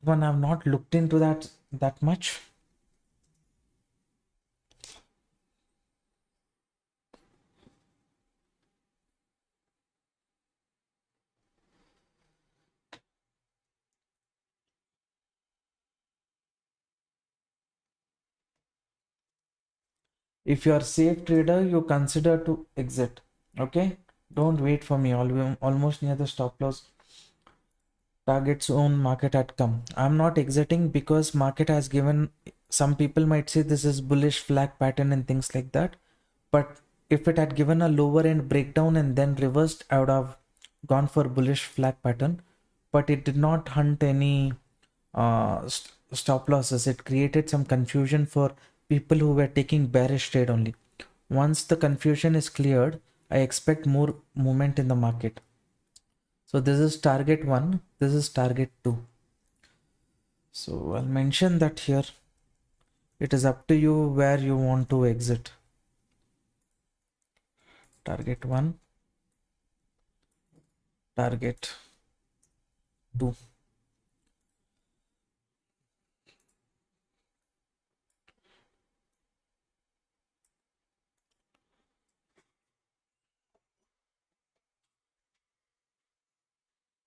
one I've not looked into that much. If you are safe trader, you consider to exit. Okay, don't wait for me. Almost near the stop loss. Target zone market had come. I'm not exiting because market has given. Some people might say this is bullish flag pattern and things like that. But if it had given a lower end breakdown and then reversed, I would have gone for bullish flag pattern. But it did not hunt any stop losses. It created some confusion for people who were taking bearish trade only. Once the confusion is cleared, I expect more movement in the market. So this is target 1, this is target 2. So I'll mention that here. It is up to you where you want to exit. Target 1, target 2.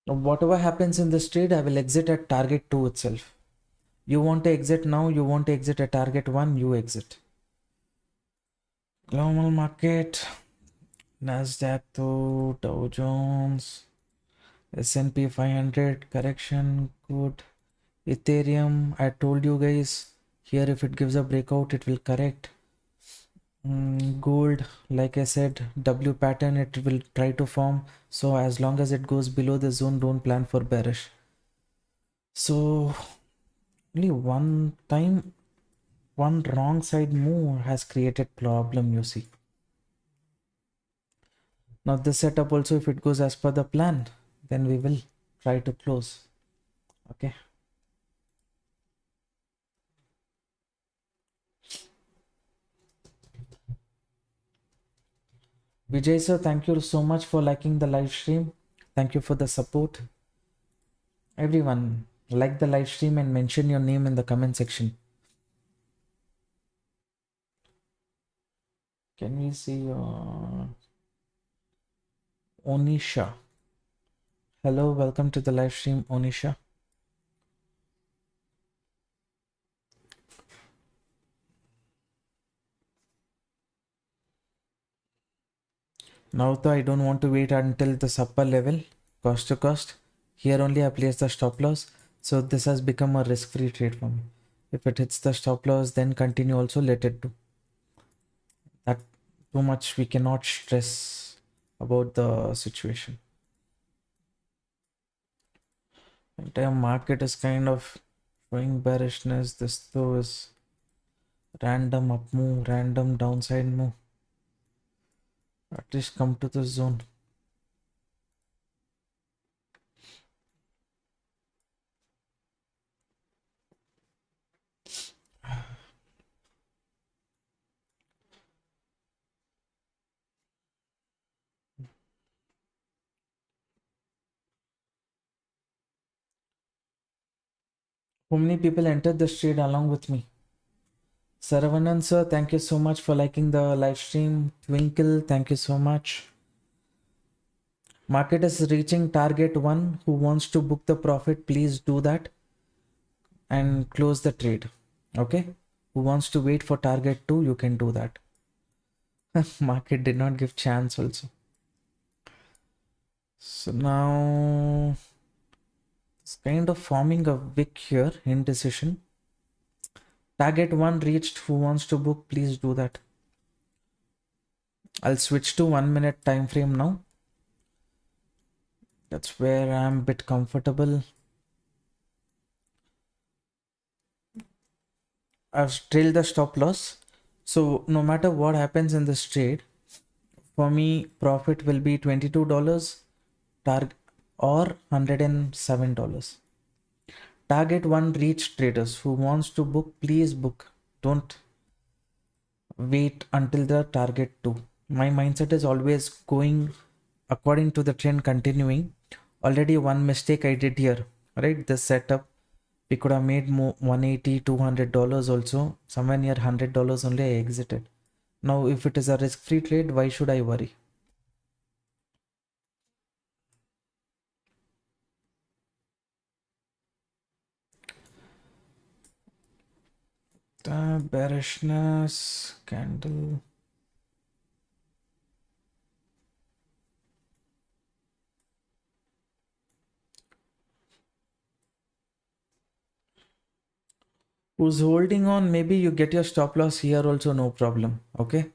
Whatever happens in this trade, I will exit at target 2 itself. You want to exit now, you want to exit at target 1, you exit. Global market, Nasdaq to Dow Jones, S&P 500 correction, good. Ethereum, I told you guys, here if it gives a breakout, it will correct. Gold, like I said, W pattern, it will try to form. So as long as it goes below the zone, don't plan for bearish. So only one time, one wrong side move has created problem, you see. Now this setup also, if it goes as per the plan, then we will try to close. Okay. Vijay sir, thank you so much for liking the live stream. Thank you for the support. Everyone, like the live stream and mention your name in the comment section. Can we see your Onisha? Hello, welcome to the live stream, Onisha. Now though I don't want to wait until the upper level, cost to cost. Here only I place the stop loss. So this has become a risk-free trade for me. If it hits the stop loss, then continue also, let it do. That too much we cannot stress about the situation. Entire market is kind of showing bearishness. This though is random up move, random downside move. At least come to the zone. How many people entered this trade along with me? Saravanan sir, thank you so much for liking the live stream. Twinkle, thank you so much. Market is reaching target 1. Who wants to book the profit, please do that and close the trade. Okay. Who wants to wait for target 2, you can do that. Market did not give chance also. So now it's kind of forming a wick here, indecision. Target 1 reached. Who wants to book, please do that. I'll switch to 1 minute time frame now. That's where I'm a bit comfortable. I've trailed the stop loss. So no matter what happens in this trade, for me, profit will be $22 target or $107. Target 1 reach, traders. Who wants to book, please book. Don't wait until the target 2. My mindset is always going according to the trend, continuing. Already one mistake I did here, right? This setup, we could have made more $180, $200 also. Somewhere near $100 only I exited. Now if it is a risk-free trade, why should I worry? The bearishness candle. Who's holding on? Maybe you get your stop loss here also, no problem. Okay.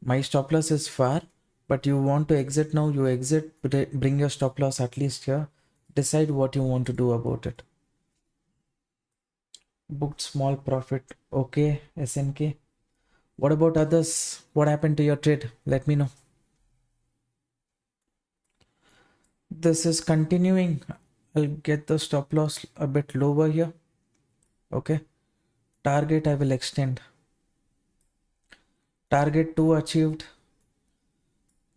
My stop loss is far, but you want to exit now, you exit, bring your stop loss at least here. Decide what you want to do about it. Booked small profit. Okay, SNK. What about others? What happened to your trade? Let me know. This is continuing. I'll get the stop loss a bit lower here. Okay. Target I will extend. Target 2 achieved.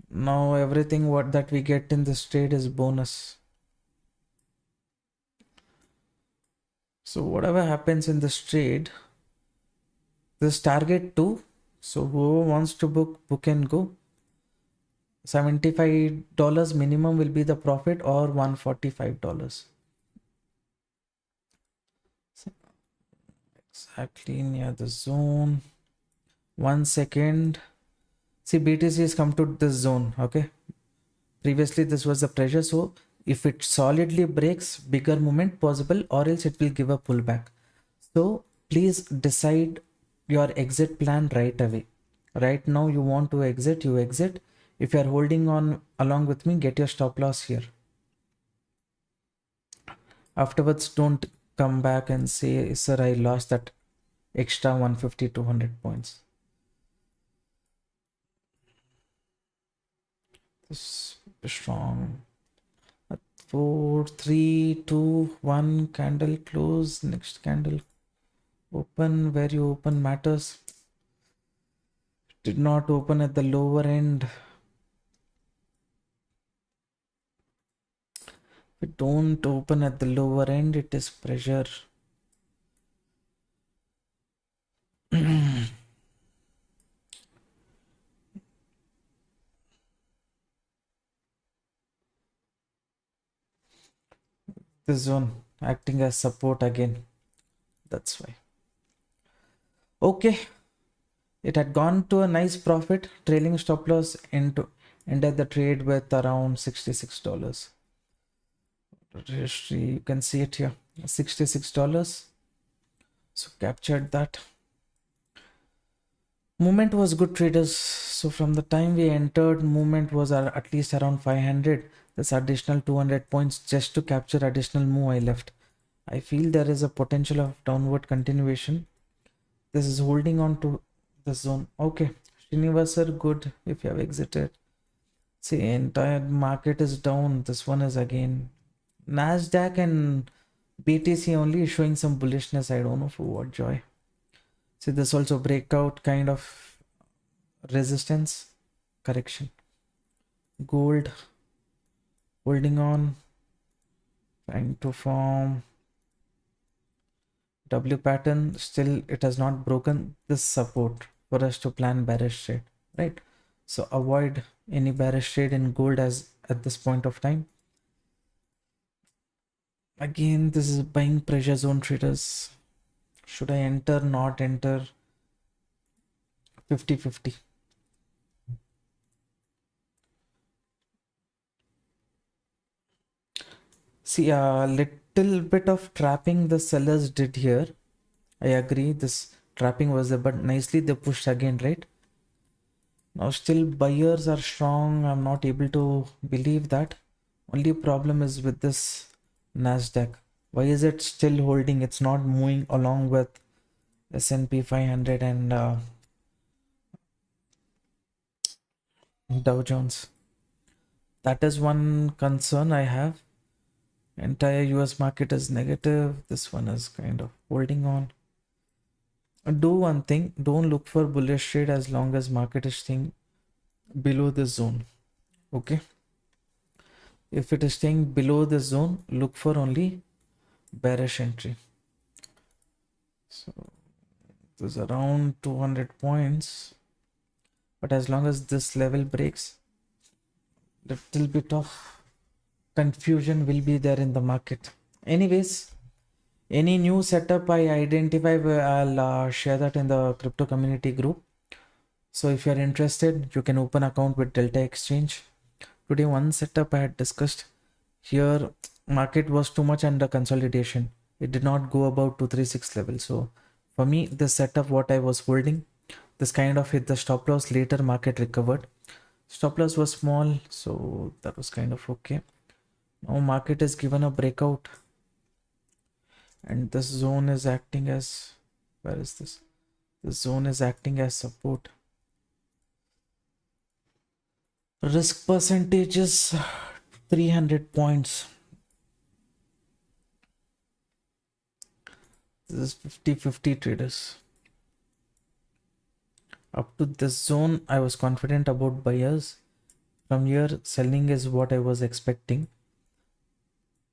Now everything what that we get in this trade is bonus. So whatever happens in this trade, this target 2. So whoever wants to book, book and go. $75 minimum will be the profit, or $145. Exactly near the zone. 1 second. See, BTC has come to this zone. Okay. Previously, this was the pressure. So if it solidly breaks, bigger movement possible, or else it will give a pullback. So please decide your exit plan right away. Right now, you want to exit, you exit. If you are holding on along with me, get your stop loss here. Afterwards, don't come back and say, sir, I lost that extra 150, 200 points. This is strong. 4, 3, 2, 1, candle close, next candle open. Where you open matters. Did not open at the lower end. If it don't open at the lower end, it is pressure. This zone acting as support again. That's why. Okay. It had gone to a nice profit. Trailing stop loss ended the trade with around $66. Registry, you can see it here. $66. So captured that. Movement was good, traders. So from the time we entered, movement was at least around 500. This additional 200 points just to capture additional move I left. I feel there is a potential of downward continuation. This is holding on to the zone. Okay, Srinivasar, good if you have exited. See, entire market is down. This one is again Nasdaq and BTC only showing some bullishness. I don't know for what joy. See, this also breakout kind of resistance correction. Gold holding on, trying to form W pattern. Still, it has not broken this support for us to plan bearish trade, right? So avoid any bearish trade in gold as at this point of time. Again, this is buying pressure zone, traders. Should I enter, not enter? 50-50. See, a little bit of trapping the sellers did here. I agree, this trapping was there, but nicely they pushed again, right? Now still buyers are strong. I'm not able to believe that. Only problem is with this Nasdaq. Why is it still holding? It's not moving along with S&P 500 and Dow Jones. That is one concern I have. Entire US market is negative. This one is kind of holding on. Do one thing, don't look for bullish trade as long as market is staying below this zone. Okay, if it is staying below the zone, look for only bearish entry. So there's around 200 points, but as long as this level breaks, little bit of confusion will be there in the market. Anyways, any new setup I identify, I'll share that in the crypto community group. So if you're interested, you can open account with Delta Exchange. Today one setup I had discussed here, market was too much under consolidation. It did not go above 236 level. So for me, this setup what I was holding, this kind of hit the stop loss. Later market recovered. Stop loss was small, so that was kind of okay. Now market is given a breakout, and this zone is acting as, where is this? This zone is acting as support. Risk percentage is 300 points. This is 50-50, traders. Up to this zone, I was confident about buyers. From here, selling is what I was expecting.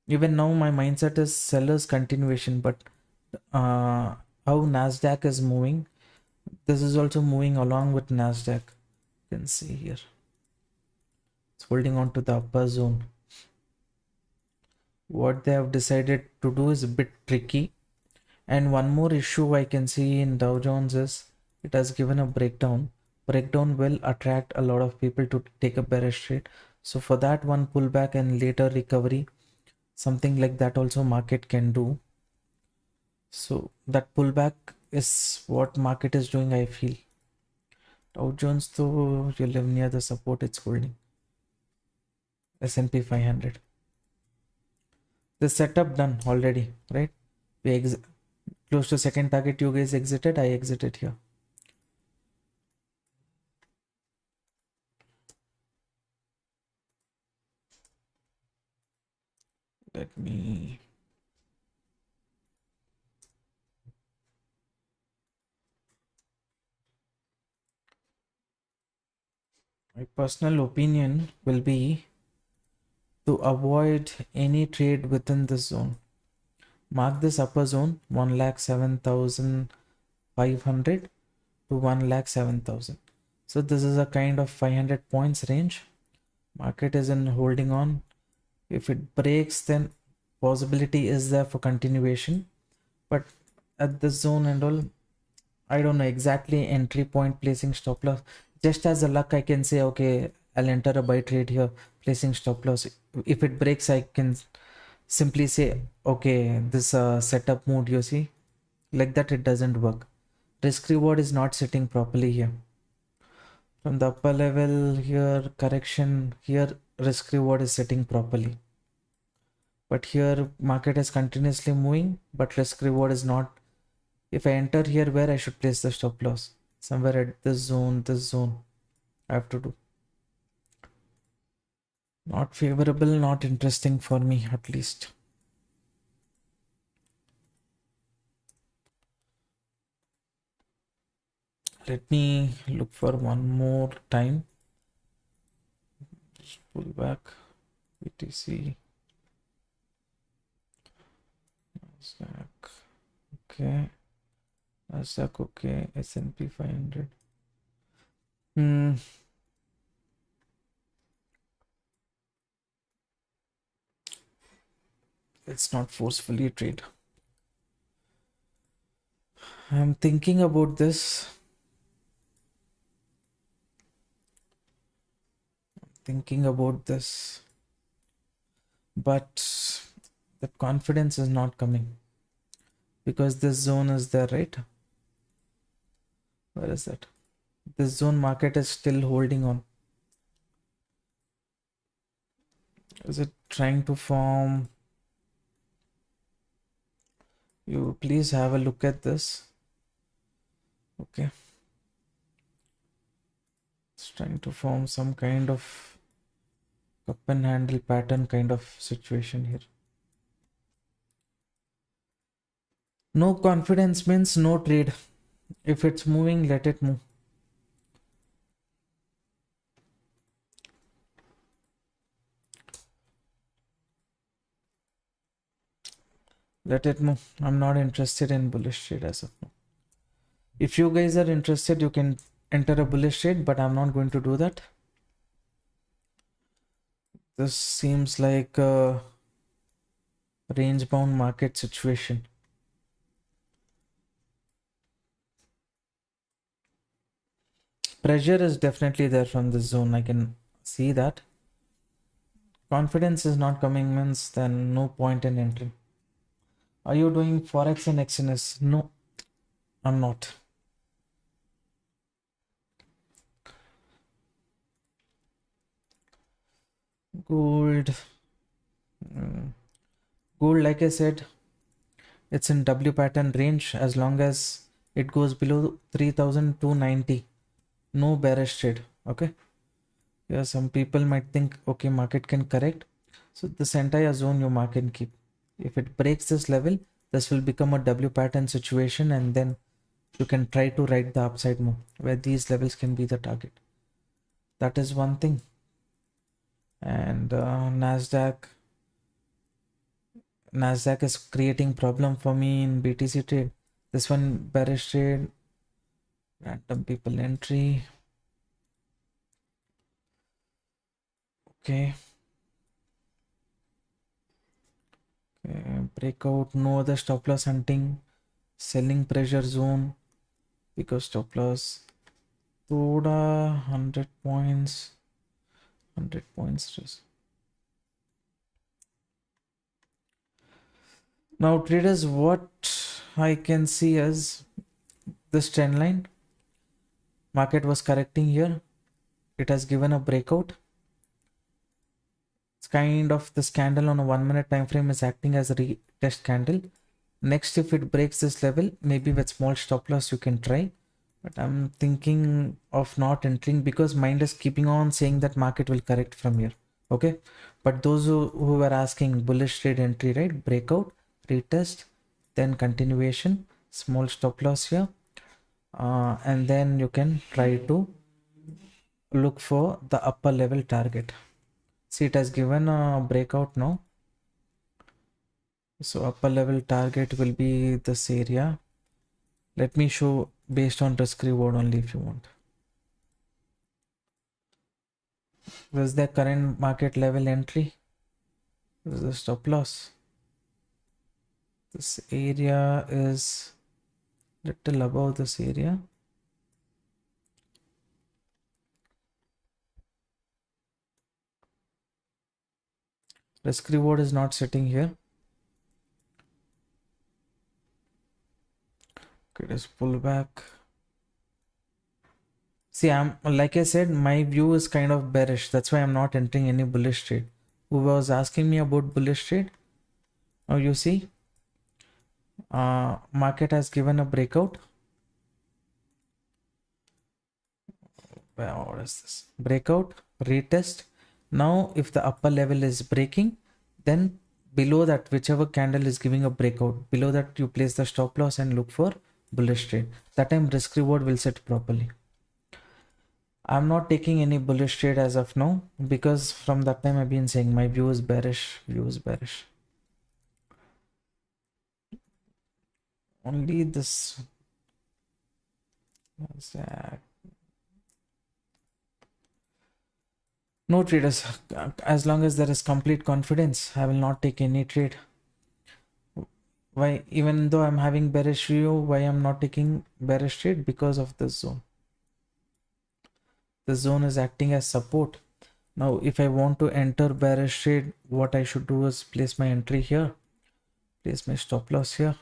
Even now, my mindset is sellers continuation, but how Nasdaq is moving, this is also moving along with Nasdaq. You can see here. holding on to the upper zone. What they have decided to do is a bit tricky. And one more issue I can see in Dow Jones is it has given a breakdown. Breakdown will attract a lot of people to take a bearish trade. So for that one pullback and later recovery, something like that also market can do. So that pullback is what market is doing, I feel. Dow Jones though, you live near the support it's holding. S&P 500. The setup done already, right? We close to second target, you guys exited, I exited here. Let me my personal opinion will be to avoid any trade within this zone. Mark this upper zone 1,07,500 to 1,07,000. So this is a kind of 500 points range. Market is in holding on. If it breaks, then possibility is there for continuation. But at this zone and all, I don't know exactly entry point, placing stop loss. Just as a luck, I can say, okay, I'll enter a buy trade here, placing stop loss. If it breaks, I can simply say, okay, this setup mode, you see, like that it doesn't work. Risk reward is not sitting properly here. From the upper level here, correction here, risk reward is sitting properly. But here market is continuously moving, but risk reward is not. If I enter here, where I should place the stop loss? Somewhere at this zone, I have to do. Not favorable, not interesting for me at least. Let me look for one more time. Just pull back. BTC. Nasdaq. Okay. Nasdaq, okay. S&P 500. Let's not forcefully trade. I'm thinking about this. But the confidence is not coming because this zone is there, right? Where is that? This zone market is still holding on. Is it trying to form? You please have a look at this. Okay. It's trying to form some kind of cup and handle pattern kind of situation here. No confidence means no trade. If it's moving, let it move. Let it move. I'm not interested in bullish trade as of now. If you guys are interested, you can enter a bullish trade, but I'm not going to do that. This seems like a range bound market situation. Pressure is definitely there from this zone. I can see that. Confidence is not coming means then no point in entering. Are you doing Forex and XNS? No, I'm not. Gold. Gold, like I said, it's in W pattern range as long as it goes below 3,290. No bearish trade. Okay. Yeah, some people might think, okay, market can correct. So this entire zone you mark and keep. If it breaks this level, this will become a W pattern situation, and then you can try to ride the upside move where these levels can be the target. That is one thing. And Nasdaq is creating problem for me in BTC trade. This one bearish trade, random people entry. Okay. Breakout, no other stop loss hunting, selling pressure zone because stop loss. Thoda 100 points. 100 points. Now, traders, what I can see is this trend line. Market was correcting here. It has given a breakout. It's kind of this candle on a 1 minute time frame is acting as a retest candle. Next, if it breaks this level, maybe with small stop loss you can try. But I'm thinking of not entering because mind is keeping on saying that market will correct from here. Okay. But those who were asking bullish trade entry, right? Breakout, retest, then continuation, small stop loss here. And then you can try to look for the upper level target. See, it has given a breakout now. So upper level target will be this area. Let me show based on risk reward only if you want. This is the current market level entry. This is the stop loss. This area is little above this area. Risk reward is not sitting here. Okay, just pull back. See, I'm like I said, my view is kind of bearish. That's why I'm not entering any bullish trade. Who was asking me about bullish trade? Now you see, market has given a breakout. What is this? Breakout, retest. Now, if the upper level is breaking, then below that, whichever candle is giving a breakout, below that you place the stop loss and look for bullish trade. That time risk reward will set properly. I'm not taking any bullish trade as of now because from that time I've been saying my view is bearish. Only this. No traders, as long as there is complete confidence, I will not take any trade. Why? Even though I'm having bearish view, why I'm not taking bearish trade? Because of this zone. The zone is acting as support. Now, if I want to enter bearish trade, what I should do is place my entry here, place my stop loss here,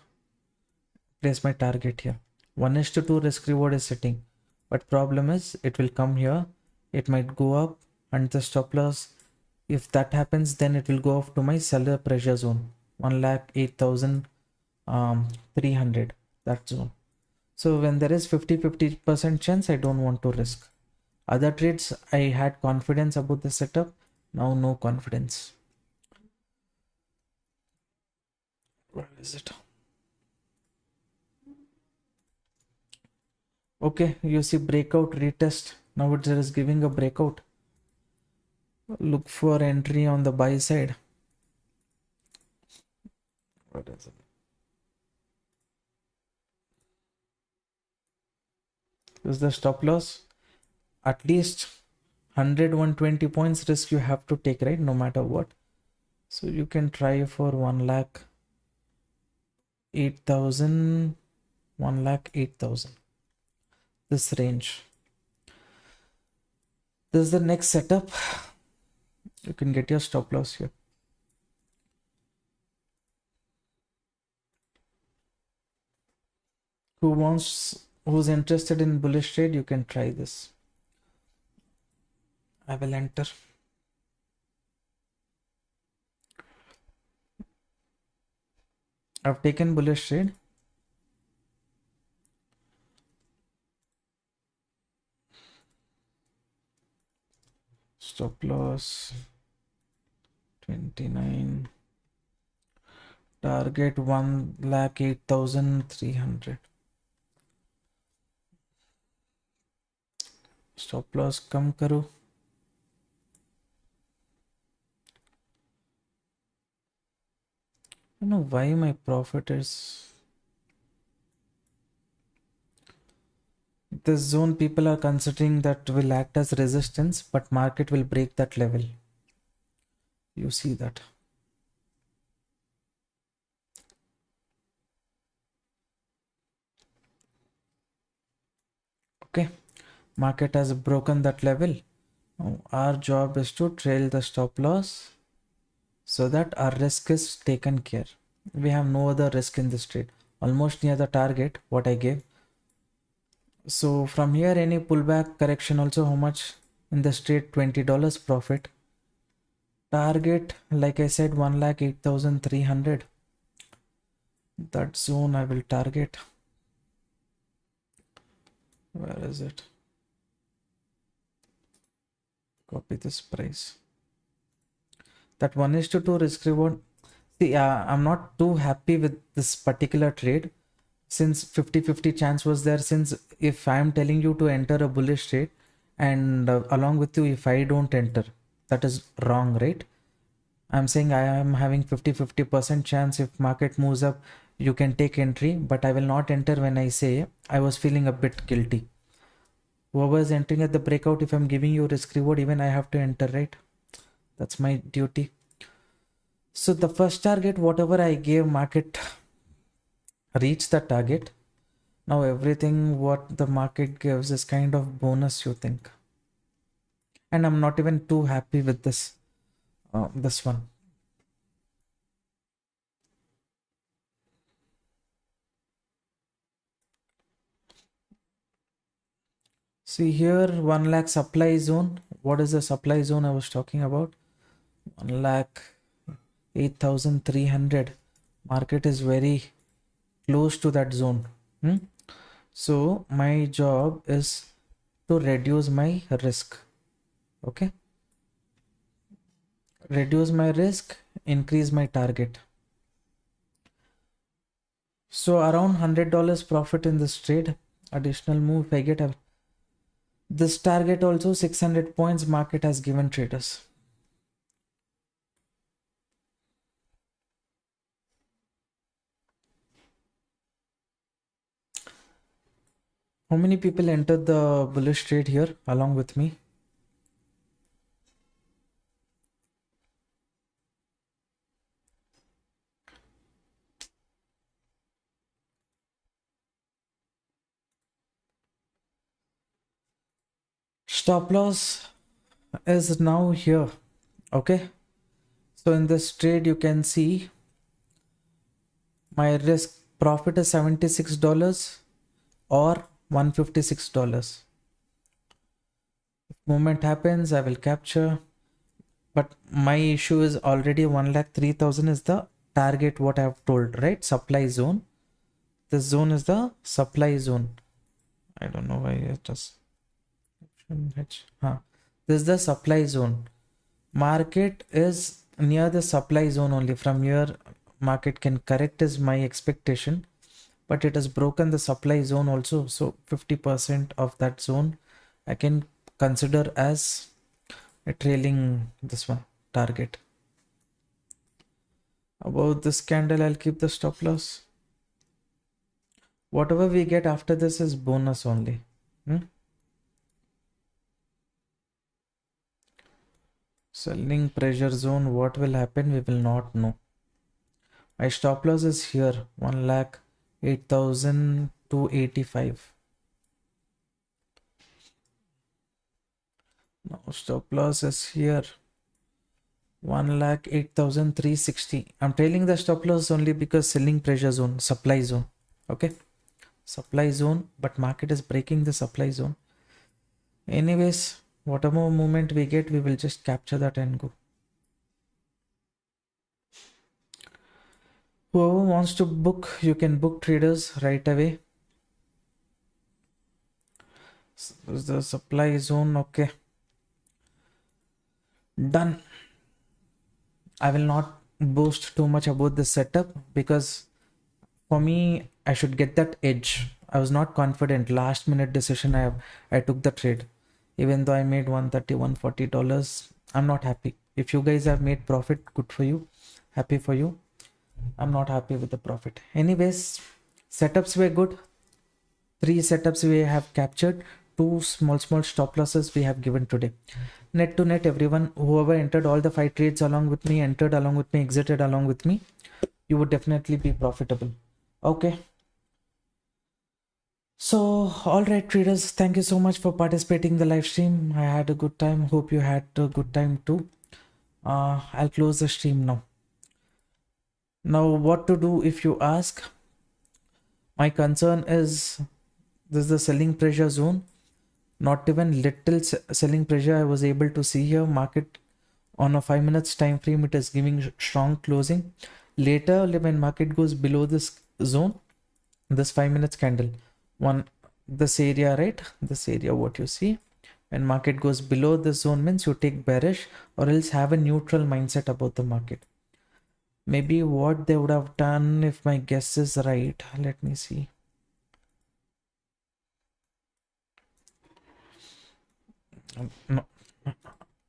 place my target here. 1:2 risk reward is sitting, but problem is it will come here. It might go up and the stop loss. If that happens, then it will go off to my seller pressure zone, 1,08,300, that zone. So when there is 50% chance, I don't want to risk. Other trades, I had confidence about the setup. Now no confidence. Where is it? Okay, you see breakout, retest. Now it is giving a breakout. Look for entry on the buy side. What is it? Is the stop loss? At least 100, 120 points risk you have to take, right? No matter what. So you can try for 1,08,000, 1,08,000. This range. This is the next setup. You can get your stop loss here. Who's interested in bullish trade, you can try this. I will enter. I've taken bullish trade. Stop loss 29. Target 1,08,300. Stop loss कम करो. I don't know why my profit is. This zone people are considering that will act as resistance, but market will break that level. You see that. Okay, market has broken that level. Now our job is to trail the stop loss so that our risk is taken care. We have no other risk in this trade. Almost near the target what I gave. So from here, any pullback correction also, how much in this trade? $20 profit. Target, like I said, 1,08,300. That zone I will target. Where is it? Copy this price. That 1:2 risk reward. See, I'm not too happy with this particular trade since 50-50 chance was there. Since if I'm telling you to enter a bullish trade and along with you, if I don't enter, that is wrong, right? I'm saying I am having 50-50% chance if market moves up, you can take entry, but I will not enter when I say I was feeling a bit guilty. Whoever is entering at the breakout, if I'm giving you risk reward, even I have to enter, right? That's my duty. So the first target, whatever I gave, market reached the target. Now everything what the market gives is kind of bonus, you think. And I'm not even too happy with this one. See here, 1 lakh supply zone. What is the supply zone I was talking about? 1,08,300. Market is very close to that zone. So my job is to reduce my risk. Okay. Reduce my risk, increase my target. So around $100 profit in this trade. Additional move if I get this target also 600 points market has given traders. How many people entered the bullish trade here along with me? Stop loss is now here. Okay. So in this trade, you can see my risk profit is $76 or $156. If movement happens, I will capture. But my issue is already 1,03,000 is the target what I have told, right? Supply zone. This zone is the supply zone. I don't know why it is. This is the supply zone. Market is near the supply zone only. From here, market can correct is my expectation, but it has broken the supply zone also. So 50% of that zone I can consider as a trailing this one target. About this candle, I'll keep the stop loss. Whatever we get after this is bonus only. Selling pressure zone, what will happen? We will not know. My stop loss is here, 1,08,285. Now stop loss is here, 1,08,360. I'm trailing the stop loss only because selling pressure zone, supply zone. Okay, supply zone, but market is breaking the supply zone. Anyways, whatever movement we get, we will just capture that and go. Whoever wants to book, you can book traders right away. So this is the supply zone. Okay, done. I will not boast too much about the setup because for me, I should get that edge. I was not confident. Last minute decision, I took the trade. Even though I made $130, $140, I'm not happy. If you guys have made profit, good for you. Happy for you. I'm not happy with the profit. Anyways, setups were good. 3 setups we have captured. two small stop losses we have given today. Net to net, everyone, whoever entered all the 5 trades along with me, entered along with me, exited along with me, you would definitely be profitable. Okay. So, all right, traders, thank you so much for participating in the live stream. I had a good time. Hope you had a good time too. I'll close the stream now. Now, what to do if you ask? My concern is this is the selling pressure zone. Not even little selling pressure I was able to see here. Market on a 5 minutes time frame, it is giving strong closing. Later, when market goes below this zone, this 5 minutes candle, this area, right? This area, what you see, when market goes below this zone means you take bearish or else have a neutral mindset about the market. Maybe what they would have done, if my guess is right, let me see. No,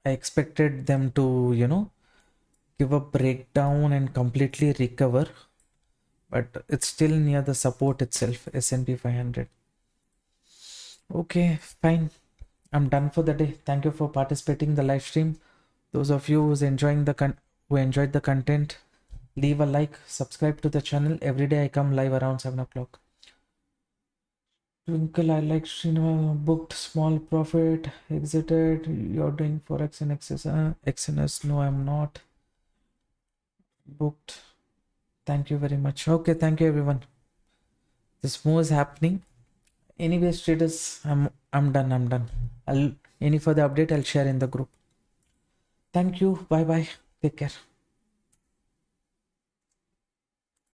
I expected them to, give a breakdown and completely recover, but it's still near the support itself, S&P 500. Okay, fine. I'm done for the day. Thank you for participating in the live stream. Those of you who's enjoying who enjoyed the content, leave a like, subscribe to the channel. Every day I come live around 7 o'clock. Twinkle, I like Srinivas, booked small profit, exited. You're doing Forex and XNS. No, I'm not. Booked. Thank you very much. Okay, thank you everyone. This move is happening. Anyways, traders, I'm done. Any further update I'll share in the group. Thank you. Bye bye. Take care.